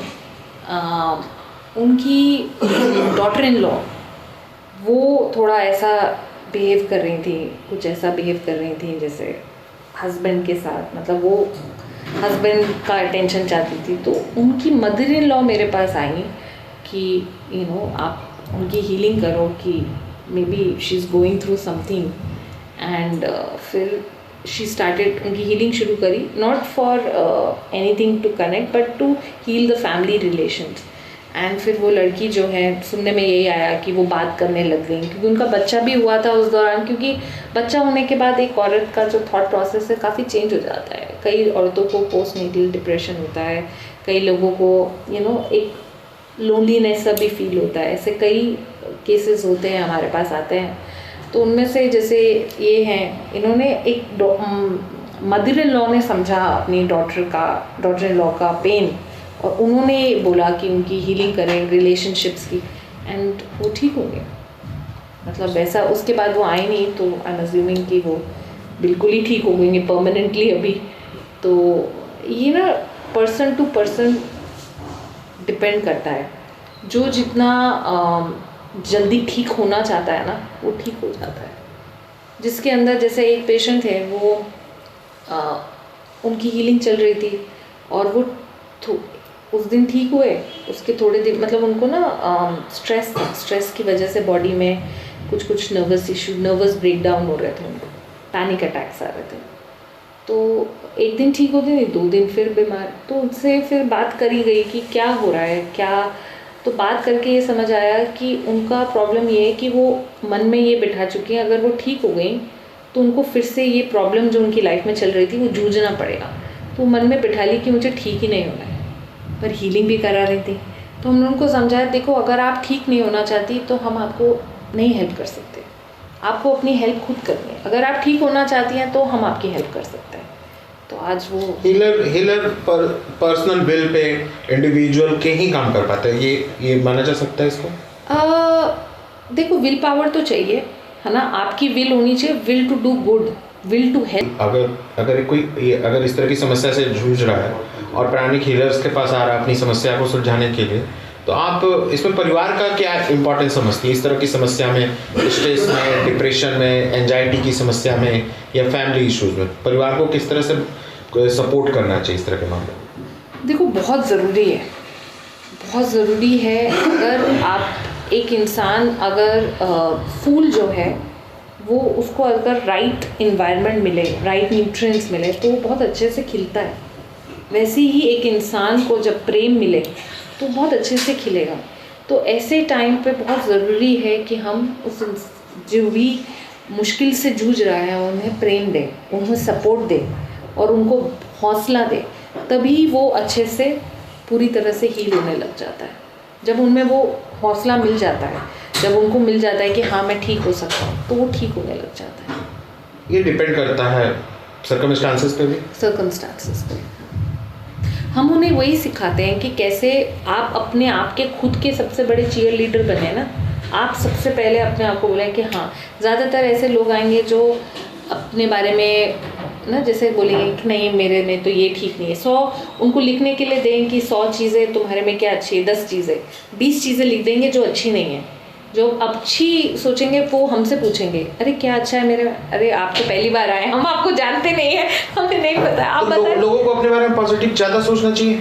उनकी डॉटर इन लॉ वो थोड़ा ऐसा बिहेव कर रही थी, कुछ ऐसा बिहेव कर रही थी जैसे हस्बैंड के साथ, मतलब वो हस्बैंड का अटेंशन चाहती थी। तो उनकी मदर इन लॉ मेरे पास आई कि आप उनकी हीलिंग करो कि may be she is going through something. And फिर शी स्टार्टेड, उनकी हीलिंग शुरू करी, not for anything to connect but to heal the family relations. And फिर वो लड़की जो है, सुनने में यही आया कि वो बात करने लग गई, क्योंकि उनका बच्चा भी हुआ था उस दौरान। क्योंकि बच्चा होने के बाद एक औरत का जो थॉट प्रोसेस है काफ़ी चेंज हो जाता है। कई औरतों को पोस्टनेटल डिप्रेशन होता है, कई लोगों को एक लोनलीनेस सा भी फील होता है। ऐसे कई केसेस होते हैं, हमारे पास आते हैं। तो उनमें से जैसे ये हैं, इन्होंने एक मदर इन लॉ ने समझा अपनी डॉटर इन लॉ का पेन, और उन्होंने बोला कि उनकी हीलिंग करें रिलेशनशिप्स की, एंड वो ठीक हो गए। मतलब वैसा उसके बाद वो आए नहीं, तो आई एम अज्यूमिंग कि वो बिल्कुल ही ठीक हो गई परमानेंटली अभी। तो ये ना पर्सन टू पर्सन डिपेंड करता है। जो जितना जल्दी ठीक होना चाहता है ना, वो ठीक हो जाता है। जिसके अंदर, जैसे एक पेशेंट है, वो उनकी हीलिंग चल रही थी और वो उस दिन ठीक हुए। उसके थोड़े दिन, मतलब उनको ना स्ट्रेस था, स्ट्रेस की वजह से बॉडी में कुछ नर्वस इशू, नर्वस ब्रेकडाउन हो रहे थे उनको, पैनिक अटैक्स आ रहे थे। तो एक दिन ठीक होते नहीं, 2 दिन फिर बीमार। तो उनसे फिर बात करी गई कि क्या हो रहा है, क्या। तो बात करके ये समझ आया कि उनका प्रॉब्लम ये है कि वो मन में ये बिठा चुकी हैं, अगर वो ठीक हो गई तो उनको फिर से ये प्रॉब्लम जो उनकी लाइफ में चल रही थी वो जूझना पड़ेगा। तो मन में बिठा ली कि मुझे ठीक ही नहीं होना है, पर हीलिंग भी करा रही थी। तो हमने उनको समझाया, देखो अगर आप ठीक नहीं होना चाहती तो हम आपको नहीं हेल्प कर सकते, आपको अपनी हेल्प खुद करनी है। अगर आप ठीक होना चाहती हैं तो हम आपकी हेल्प कर सकते हैं। तो आज वो healer personal will pay, individual के ही काम कर पाते हैं, ये माना जा सकता है इसको। देखो, विल पावर तो चाहिए, है ना। आपकी विल होनी चाहिए, will to do good, will to help. अगर इस तरह की समस्या से जूझ रहा है और प्राणिक हीलर्स के पास आ रहा है अपनी समस्या को सुलझाने के लिए, तो आप इसमें परिवार का क्या इम्पोर्टेंस समझती है? इस तरह की समस्या में, स्ट्रेस में, डिप्रेशन में, एंजाइटी की समस्या में या फैमिली इश्यूज में परिवार को किस तरह से सपोर्ट करना चाहिए इस तरह के मामले में? देखो, बहुत ज़रूरी है, बहुत ज़रूरी है। अगर आप एक इंसान, अगर फूल जो है वो, उसको अगर राइट इन्वायरमेंट मिले, राइट न्यूट्रिएंट्स मिले, तो वो बहुत अच्छे से खिलता है। वैसे ही एक इंसान को जब प्रेम मिले तो बहुत अच्छे से खिलेगा। तो ऐसे टाइम पे बहुत ज़रूरी है कि हम उस जो भी मुश्किल से जूझ रहा है उन्हें प्रेम दें, उन्हें सपोर्ट दें और उनको हौसला दें। तभी वो अच्छे से पूरी तरह से हील होने लग जाता है। जब उनमें वो हौसला मिल जाता है, जब उनको मिल जाता है कि हाँ मैं ठीक हो सकता हूँ, तो वो ठीक होने लग जाता है। ये डिपेंड करता है सर्कमस्टांसेस पे भी। सर्कमस्टांसेस पे हम उन्हें वही सिखाते हैं कि कैसे आप अपने आप के खुद के सबसे बड़े चीयर लीडर बने ना। आप सबसे पहले अपने आप को बोलें कि हाँ, ज़्यादातर ऐसे लोग आएंगे जो अपने बारे में ना जैसे बोलेंगे कि नहीं मेरे में तो ये ठीक नहीं है। 100 उनको लिखने के लिए दें कि 100 चीज़ें तुम्हारे में क्या अच्छी है, 10 चीज़ें, 20 चीज़ें लिख देंगे जो अच्छी नहीं है। जो अच्छी सोचेंगे वो हमसे पूछेंगे, अरे क्या अच्छा है मेरे में? अरे आप तो पहली बार आए, हम आपको जानते नहीं है, हमें नहीं पता, आप बताएं। लोगों को अपने बारे में पॉजिटिव ज़्यादा सोचना चाहिए,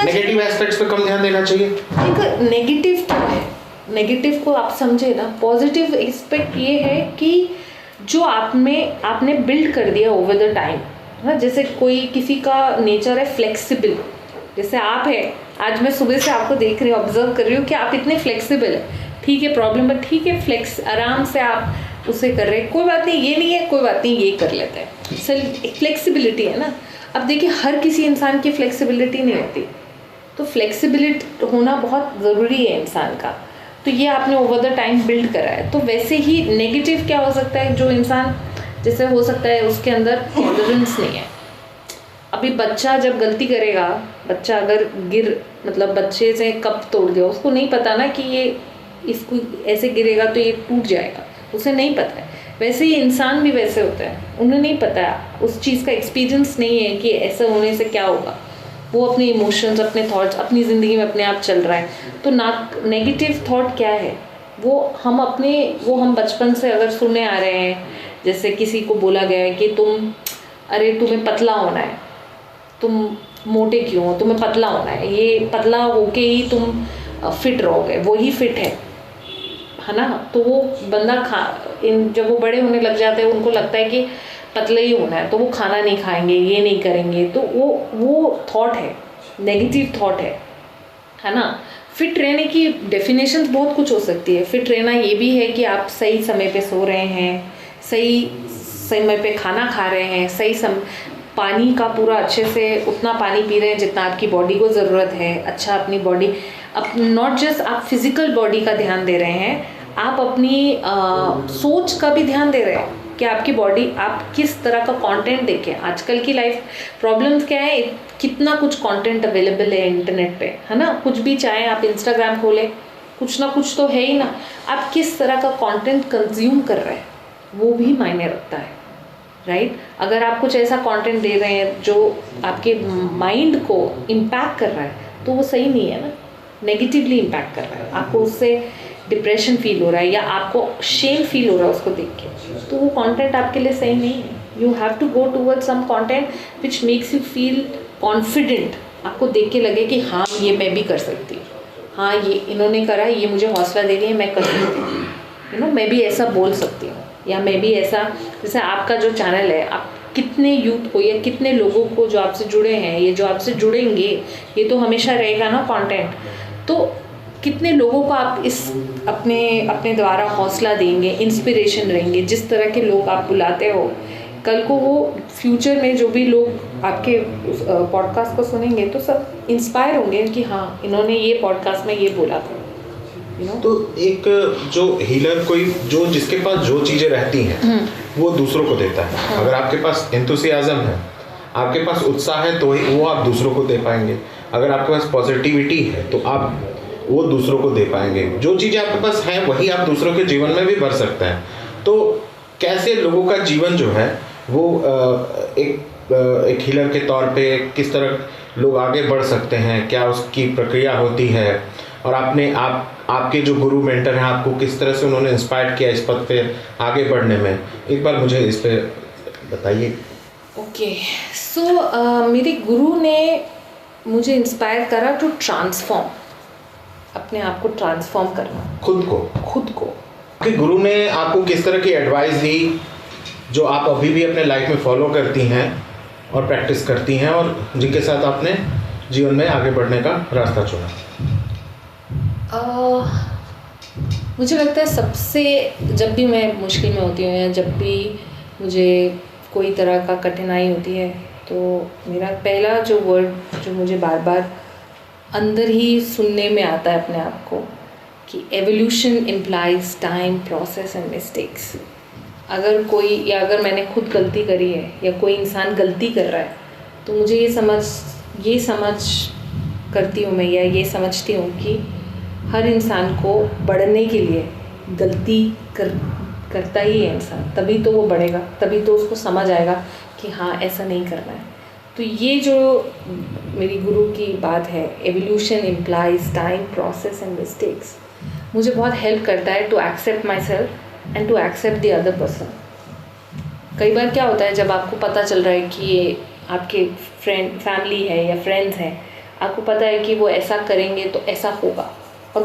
नेगेटिव एस्पेक्ट्स पे कम ध्यान देना चाहिए। देखो, नेगेटिव क्या है, नेगेटिव को आप समझे ना। पॉजिटिव एस्पेक्ट ये है कि जो आपने बिल्ड कर दिया ओवर द टाइम ना। जैसे कोई किसी का नेचर है फ्लेक्सिबल, जैसे आप है। आज मैं सुबह से आपको देख रही हूँ, ऑब्जर्व कर रही हूँ कि आप इतने फ्लेक्सिबल है। ठीक है, प्रॉब्लम पर ठीक है, फ्लेक्स आराम से आप उसे कर रहे हैं, कोई बात नहीं, ये नहीं है, कोई बात नहीं, ये कर लेते हैं। सर, फ्लेक्सिबिलिटी है ना। अब देखिए, हर किसी इंसान की फ्लेक्सिबिलिटी नहीं होती, तो फ्लेक्सिबिलिटी होना बहुत ज़रूरी है इंसान का। तो ये आपने ओवर द टाइम बिल्ड करा है। तो वैसे ही नेगेटिव क्या हो सकता है, जो इंसान जैसे हो सकता है उसके अंदर टॉलरेंस नहीं है। अभी बच्चा जब गलती करेगा, बच्चा अगर मतलब बच्चे से कप तोड़ गया, उसको नहीं पता ना कि ये इसको ऐसे गिरेगा तो ये टूट जाएगा, उसे नहीं पता है। वैसे ही इंसान भी वैसे होता है, उन्हें नहीं पता है, उस चीज़ का एक्सपीरियंस नहीं है कि ऐसा होने से क्या होगा। वो अपने इमोशंस, अपने थॉट्स, अपनी ज़िंदगी में अपने आप चल रहा है। तो ना नेगेटिव थॉट क्या है, वो हम बचपन से अगर सुने आ रहे हैं। जैसे किसी को बोला गया है कि तुम्हें पतला होना है, तुम मोटे क्यों हो, तुम्हें पतला होना है, ये पतला होके ही तुम फिट रहोगे, वो ही फिट है ना। तो वो बंदा जब वो बड़े होने लग जाते हैं उनको लगता है कि पतले ही होना है, तो वो खाना नहीं खाएंगे, ये नहीं करेंगे, तो वो थॉट है, नेगेटिव थॉट है ना। फिट रहने की डेफिनेशंस बहुत कुछ हो सकती है। फिट रहना ये भी है कि आप सही समय पे सो रहे हैं, सही समय पे खाना खा रहे हैं, पानी का पूरा अच्छे से उतना पानी पी रहे हैं जितना आपकी बॉडी को ज़रूरत है। अच्छा अपनी बॉडी, अब नॉट जस्ट आप फिज़िकल बॉडी का ध्यान दे रहे हैं, आप अपनी सोच का भी ध्यान दे रहे हैं कि आपकी बॉडी, आप किस तरह का कंटेंट देखें। आजकल की लाइफ प्रॉब्लम्स क्या है, कितना कुछ कंटेंट अवेलेबल है इंटरनेट पे, है ना। कुछ भी चाहे आप इंस्टाग्राम खोलें, कुछ ना कुछ तो है ही ना। आप किस तरह का कंटेंट कंज्यूम कर रहे हैं वो भी मायने रखता है, राइट। अगर आप कुछ ऐसा कंटेंट दे रहे हैं जो आपके माइंड को इम्पैक्ट कर रहा है तो वो सही नहीं है ना, नेगेटिवली इम्पैक्ट कर रहा है, आपको उससे डिप्रेशन फील हो रहा है या आपको शेम फील हो रहा है उसको देख के, तो वो कंटेंट आपके लिए सही नहीं है। You have to go toward some content which makes you feel confident, आपको देख के लगे कि हाँ ये मैं भी कर सकती हूँ, हाँ ये इन्होंने करा, ये मुझे हौसला दे रही है, मैं कर सकती हूँ, यू नो, मैं भी ऐसा बोल सकती हूँ, या मैं भी ऐसा, जैसे आपका जो चैनल है, आप कितने यूथ को या कितने लोगों को जो आपसे जुड़े हैं, ये जो आपसे जुड़ेंगे, ये तो हमेशा रहेगा ना कंटेंट, तो कितने लोगों को आप इस अपने द्वारा हौसला देंगे, इंस्पिरेशन रहेंगे। जिस तरह के लोग आप बुलाते हो, कल को वो फ्यूचर में जो भी लोग आपके पॉडकास्ट को सुनेंगे तो सब इंस्पायर होंगे कि हाँ इन्होंने ये पॉडकास्ट में ये बोला था, यू नो। तो एक जो हीलर, कोई जो जिसके पास जो चीज़ें रहती हैं वो दूसरों को देता है। अगर आपके पास एंथुसियाज्म है, आपके पास उत्साह है, तो वो आप दूसरों को दे पाएंगे। अगर आपके पास पॉजिटिविटी है तो आप वो दूसरों को दे पाएंगे। जो चीज़ें आपके पास हैं वही आप दूसरों के जीवन में भी भर सकते हैं। तो कैसे लोगों का जीवन जो है वो एक हीलर के तौर पे किस तरह लोग आगे बढ़ सकते हैं, क्या उसकी प्रक्रिया होती है, और आपके जो गुरु मेंटर हैं आपको किस तरह से उन्होंने इंस्पायर किया इस पद पे आगे बढ़ने में, एक बार मुझे इस पे बताइए। ओके, सो मेरे गुरु ने मुझे इंस्पायर करा टू ट्रांसफॉर्म, अपने आप को ट्रांसफॉर्म करना, खुद को। कि गुरु ने आपको किस तरह की एडवाइस दी जो आप अभी भी अपने लाइफ में फॉलो करती हैं और प्रैक्टिस करती हैं, और जिनके साथ आपने जीवन में आगे बढ़ने का रास्ता चुना? मुझे लगता है सबसे, जब भी मैं मुश्किल में होती हूँ या जब भी मुझे कोई तरह का कठिनाई होती है, तो मेरा पहला जो वर्ड जो मुझे बार बार अंदर ही सुनने में आता है अपने आप को, कि evolution implies time, process and mistakes. अगर मैंने खुद गलती करी है या कोई इंसान गलती कर रहा है, तो मुझे ये समझ करती हूँ मैं, या ये समझती हूँ कि हर इंसान को बढ़ने के लिए गलती करता ही है इंसान, तभी तो वो बढ़ेगा, तभी तो उसको समझ आएगा कि हाँ ऐसा नहीं करना है। तो ये जो मेरी गुरु की बात है, evolution implies time, process and mistakes, मुझे बहुत हेल्प करता है to accept myself and to accept the other person. कई बार क्या होता है, जब आपको पता चल रहा है कि ये आपके फैमिली है या फ्रेंड्स हैं, आपको पता है कि वो ऐसा करेंगे तो ऐसा होगा, और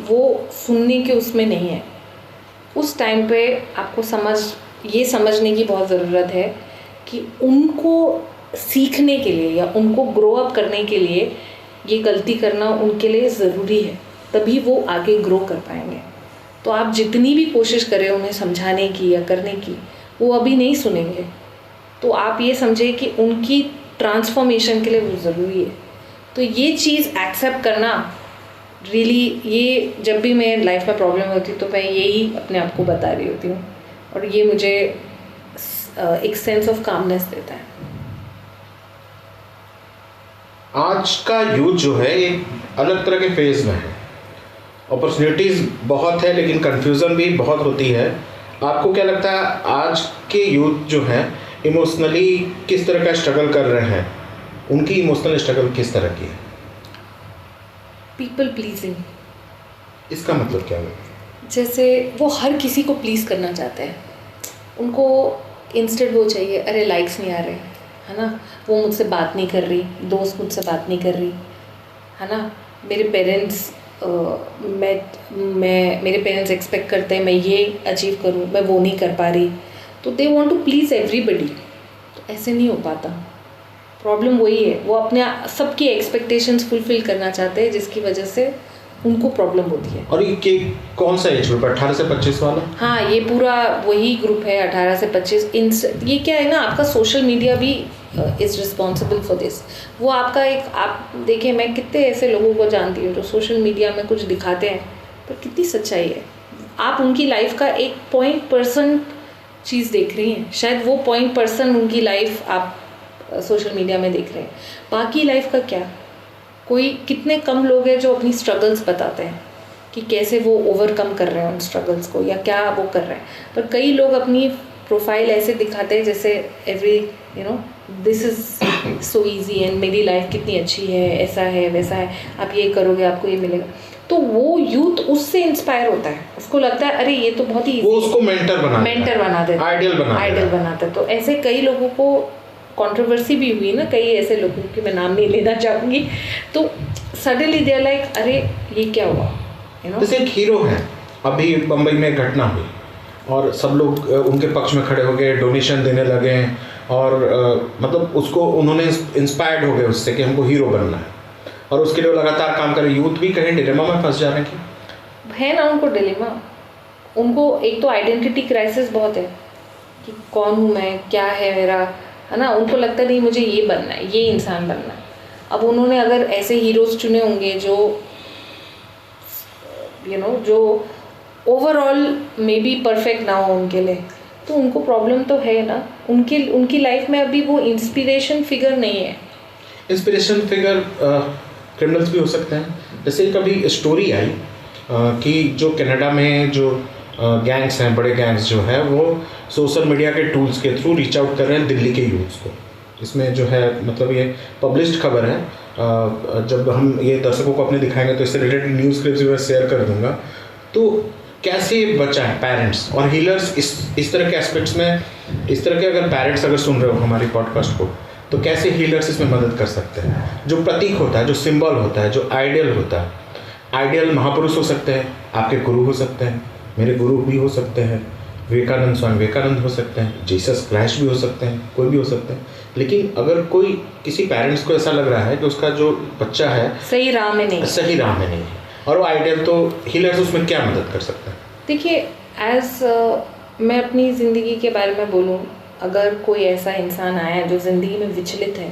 वो सुनने के उसमें नहीं है, उस टाइम पे आपको ये समझने की बहुत ज़रूरत है कि उनको सीखने के लिए या उनको ग्रो अप करने के लिए ये गलती करना उनके लिए ज़रूरी है, तभी वो आगे ग्रो कर पाएंगे। तो आप जितनी भी कोशिश करें उन्हें समझाने की या करने की, वो अभी नहीं सुनेंगे। तो आप ये समझे कि उनकी ट्रांसफॉर्मेशन के लिए वो ज़रूरी है। तो ये चीज़ एक्सेप्ट करना रियली, ये जब भी मैं लाइफ में प्रॉब्लम होती तो मैं यही अपने आप को बता रही होती हूँ, और ये मुझे एक सेंस ऑफ कामनेस देता है। आज का यूथ जो है एक अलग तरह के फेज में है, अपॉर्चुनिटीज़ बहुत है लेकिन कंफ्यूजन भी बहुत होती है। आपको क्या लगता है आज के यूथ जो हैं इमोशनली किस तरह का स्ट्रगल कर रहे हैं, उनकी इमोशनल स्ट्रगल किस तरह की है? People pleasing. इसका मतलब क्या है? जैसे वो हर किसी को प्लीज़ करना चाहते हैं, उनको इंस्टेंट वो चाहिए, अरे लाइक्स नहीं आ रहे, है ना, वो मुझसे बात नहीं कर रही, दोस्त मुझसे बात नहीं कर रही, है ना, मेरे पेरेंट्स मेरे पेरेंट्स एक्सपेक्ट करते हैं मैं ये अचीव करूँ, मैं वो नहीं कर पा रही, तो they want to please everybody. तो ऐसे नहीं हो पाता। प्रॉब्लम वही है, वो अपने सबकी एक्सपेक्टेशंस फुलफिल करना चाहते हैं, जिसकी वजह से उनको प्रॉब्लम होती है। और ये कौन सा एज ग्रुप है, 18 से 25 वाला? हाँ, ये पूरा वही ग्रुप है 18 से 25। ये क्या है ना, आपका सोशल मीडिया भी इज़ रिस्पॉन्सिबल फॉर दिस। वो आपका एक, आप देखें, मैं कितने ऐसे लोगों को जानती हूँ जो सोशल मीडिया में कुछ दिखाते हैं पर कितनी सच्चाई है। आप उनकी लाइफ का 1% चीज़ देख रही हैं, शायद वो 0% उनकी लाइफ आप सोशल मीडिया में देख रहे हैं, बाकी लाइफ का क्या। कोई कितने कम लोग हैं जो अपनी स्ट्रगल्स बताते हैं कि कैसे वो ओवरकम कर रहे हैं उन स्ट्रगल्स को, या क्या वो कर रहे हैं। पर कई लोग अपनी प्रोफाइल ऐसे दिखाते हैं जैसे this is so easy and मेरी लाइफ कितनी अच्छी है, ऐसा है वैसा है, आप ये करोगे आपको ये मिलेगा। तो वो यूथ उससे इंस्पायर होता है, उसको लगता है अरे ये तो बहुत ही वो उसको मेंटर बना देता है, आइडियल बनाता है। तो ऐसे कई लोगों को कंट्रोवर्सी भी हुई ना, कई ऐसे लोगों की मैं नाम नहीं लेना चाहूँगी, तो सडनली दे आर लाइक अरे ये क्या हुआ, जैसे एक हीरो है, अभी बम्बई में घटना हुई और सब लोग उनके पक्ष में खड़े हो गए, डोनेशन देने लगे और मतलब उसको उन्होंने इंस्पायर्ड हो गए उससे कि हमको हीरो बनना है, और उसके लिए लगातार काम कर रहे। यूथ भी कहीं डिलेमा में फंस जा रहे हैं कि है ना, उनको डिलेमा, उनको एक तो आइडेंटिटी क्राइसिस बहुत है कि कौन हूँ मैं, क्या है मेरा, है ना। उनको लगता नहीं मुझे ये बनना है, ये इंसान बनना है। अब उन्होंने अगर ऐसे हीरोज़ चुने होंगे जो जो ओवरऑल मे बी परफेक्ट ना हो उनके लिए, तो उनको प्रॉब्लम तो है ना। उनकी लाइफ में अभी वो इंस्पिरेशन फिगर नहीं है। इंस्पिरेशन फिगर क्रिमिनल्स भी हो सकते हैं। जैसे कभी स्टोरी आई कि जो कनाडा में जो गैंग्स हैं, बड़े गैंग्स जो है, वो सोशल मीडिया के टूल्स के थ्रू रीच आउट कर रहे हैं दिल्ली के यूथ्स को। इसमें जो है मतलब ये पब्लिश्ड खबर है, जब हम ये दर्शकों को अपने दिखाएंगे तो इससे रिलेटेड न्यूज़ क्लिप्स भी मैं शेयर कर दूंगा। तो कैसे बचाएं पेरेंट्स और हीलर्स इस तरह के एस्पेक्ट्स में, इस तरह के अगर पेरेंट्स अगर सुन रहे हो हमारी पॉडकास्ट को, तो कैसे हीलर्स इसमें मदद कर सकते हैं। जो प्रतीक होता है, जो सिंबल होता है, जो आइडियल होता है, आइडियल महापुरुष हो सकते हैं, आपके गुरु हो सकते हैं, मेरे गुरु भी हो सकते हैं, विवेकानंद, स्वामी विवेकानंद हो सकते हैं, जीसस क्राइस्ट भी हो सकते हैं, कोई भी हो सकते हैं। लेकिन अगर कोई किसी पेरेंट्स को ऐसा लग रहा है कि उसका जो बच्चा है सही राह में नहीं है और वो आइडियल, तो हीलर्स उसमें क्या मदद कर सकते हैं? देखिए, मैं अपनी ज़िंदगी के बारे में बोलूँ, अगर कोई ऐसा इंसान आया है जो ज़िंदगी में विचलित है,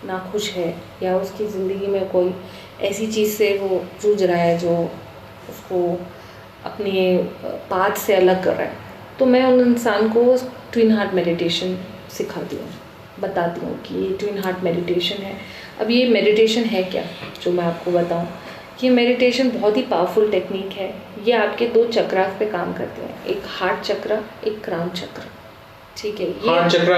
नाखुश है, या उसकी ज़िंदगी में कोई ऐसी चीज़ से वो जूझ रहा है जो उसको अपने पाथ से अलग कर रहा है, तो मैं उन इंसान को ट्विन हार्ट मेडिटेशन सिखाती हूँ, बताती हूँ कि ये ट्विन हार्ट मेडिटेशन है। अब ये मेडिटेशन है क्या, जो मैं आपको बताऊँ कि मेडिटेशन बहुत ही पावरफुल टेक्निक है। ये आपके 2 चक्रास पे काम करते हैं, एक हार्ट चक्र, एक क्राउन चक्र। ठीक है, ये हार्ट चक्र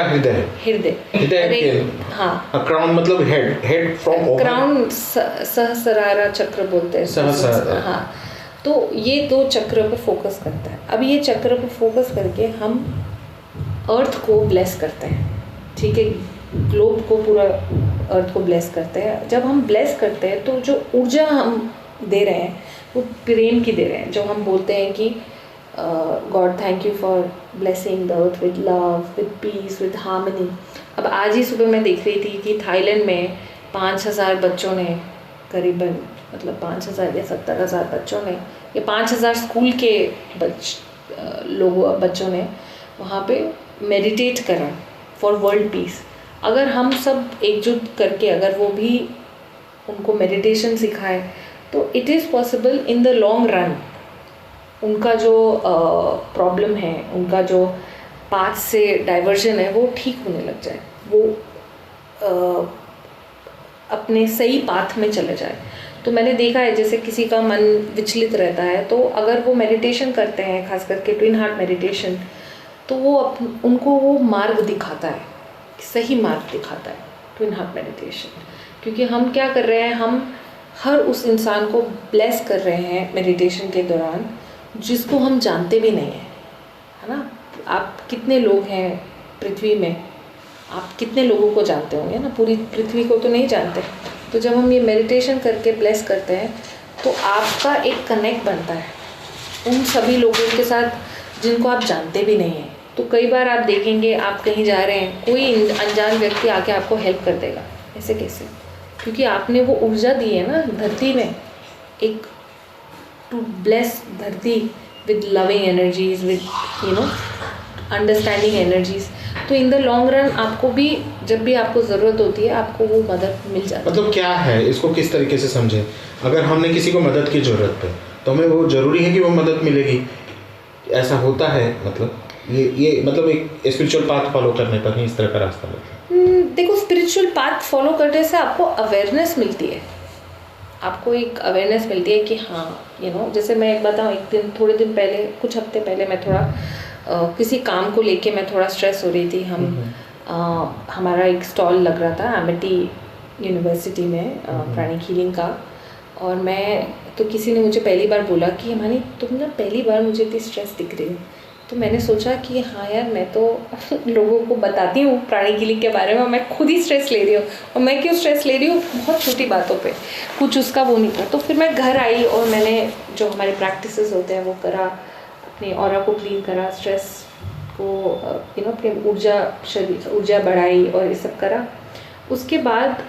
हृदय, हाँ, क्राउन मतलब हेड फ्रॉम ओवर, क्राउन सहस्रारा चक्र बोलते हैं, हाँ। तो ये 2 चक्र पे फोकस करता है। अब ये चक्र पे फोकस करके हम अर्थ को ब्लेस करते हैं, ठीक है, ग्लोब को, पूरा अर्थ को ब्लेस करते हैं। जब हम ब्लेस करते हैं तो जो ऊर्जा हम दे रहे हैं वो प्रेम की दे रहे हैं, जो हम बोलते हैं कि God thank you for blessing the earth with love, with piece, with harmony. अब आज ही सुबह मैं देख रही थी कि थाईलैंड में 5000 बच्चों ने, करीबन मतलब 5000 या 70,000 बच्चों ने, या 5000 स्कूल के बच्चों ने वहाँ पे मेडिटेट करा फॉर वर्ल्ड पीस। अगर हम सब एकजुट करके अगर वो भी उनको मेडिटेशन सिखाए तो it is possible in the long run उनका जो प्रॉब्लम है, उनका जो पाथ से डाइवर्जन है वो ठीक होने लग जाए, वो अपने सही पाथ में चले जाए। तो मैंने देखा है जैसे किसी का मन विचलित रहता है तो अगर वो मेडिटेशन करते हैं, खास करके ट्विन हार्ट मेडिटेशन, तो वो उनको वो मार्ग दिखाता है, सही मार्ग दिखाता है ट्विन हार्ट मेडिटेशन। क्योंकि हम क्या कर रहे हैं, हम हर उस इंसान को ब्लेस कर रहे हैं मेडिटेशन के दौरान जिसको हम जानते भी नहीं हैं, है ना। आप कितने लोग हैं पृथ्वी में आप कितने लोगों को जानते होंगे ना, पूरी पृथ्वी को तो नहीं जानते। तो जब हम ये मेडिटेशन करके ब्लेस करते हैं तो आपका एक कनेक्ट बनता है उन सभी लोगों के साथ जिनको आप जानते भी नहीं हैं। तो कई बार आप देखेंगे, आप कहीं जा रहे हैं, कोई अनजान व्यक्ति आके आपको हेल्प कर देगा। ऐसे कैसे? क्योंकि आपने वो ऊर्जा दी है ना धरती में, एक टू ब्लेस धरती with loving energies, with understanding energies. तो इन द लॉन्ग रन आपको भी, जब भी आपको ज़रूरत होती है, आपको वो मदद मिल जाती है। मतलब क्या है, इसको किस तरीके से समझें? अगर हमने किसी को मदद की ज़रूरत है तो हमें वो ज़रूरी है कि वो मदद मिलेगी, ऐसा होता है? मतलब ये मतलब एक स्पिरिचुअल पाथ फॉलो करने पर ही इस तरह का रास्ता मिलता है? देखो, स्पिरिचुअल पाथ फॉलो करने से आपको अवेयरनेस मिलती है, आपको एक अवेयरनेस मिलती है कि हाँ जैसे मैं एक बताऊँ, थोड़े दिन पहले, कुछ हफ्ते पहले मैं थोड़ा किसी काम को लेके मैं थोड़ा स्ट्रेस हो रही थी। हमारा एक स्टॉल लग रहा था एमिटी यूनिवर्सिटी में प्राणिक हीलिंग का, और तो किसी ने मुझे पहली बार बोला कि हिमानी तुम ना पहली बार मुझे इतनी स्ट्रेस दिख रही हो। तो मैंने सोचा कि हाँ यार, मैं तो लोगों को बताती हूँ प्राणिक हीलिंग के बारे में, मैं खुद ही स्ट्रेस ले रही हूँ, और मैं क्यों स्ट्रेस ले रही हूँ, बहुत छोटी बातों पे, कुछ उसका वो नहीं था। तो फिर मैं घर आई और मैंने जो हमारे प्रैक्टिसेस होते हैं वो करा, अपने ऑरा को क्लीन करा, स्ट्रेस को अपनी ऊर्जा बढ़ाई और ये सब करा। उसके बाद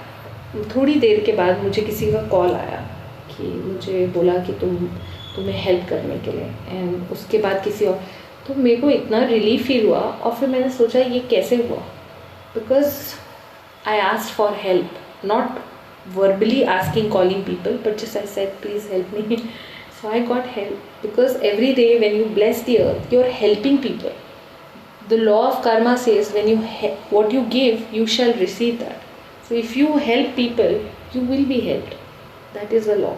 थोड़ी देर के बाद मुझे किसी का कॉल आया कि मुझे बोला कि तुम्हें हेल्प करने के लिए, एंड उसके बाद किसी और, तो मेरे को इतना रिलीफ फील हुआ। और फिर मैंने सोचा ये कैसे हुआ, because I asked for help, not verbally asking, calling people, but just I said please help me. So I got help, because every day when you bless the earth, you're helping people. The law of karma says when what you give, you shall receive that. So if you help people, you will be helped. That is the law.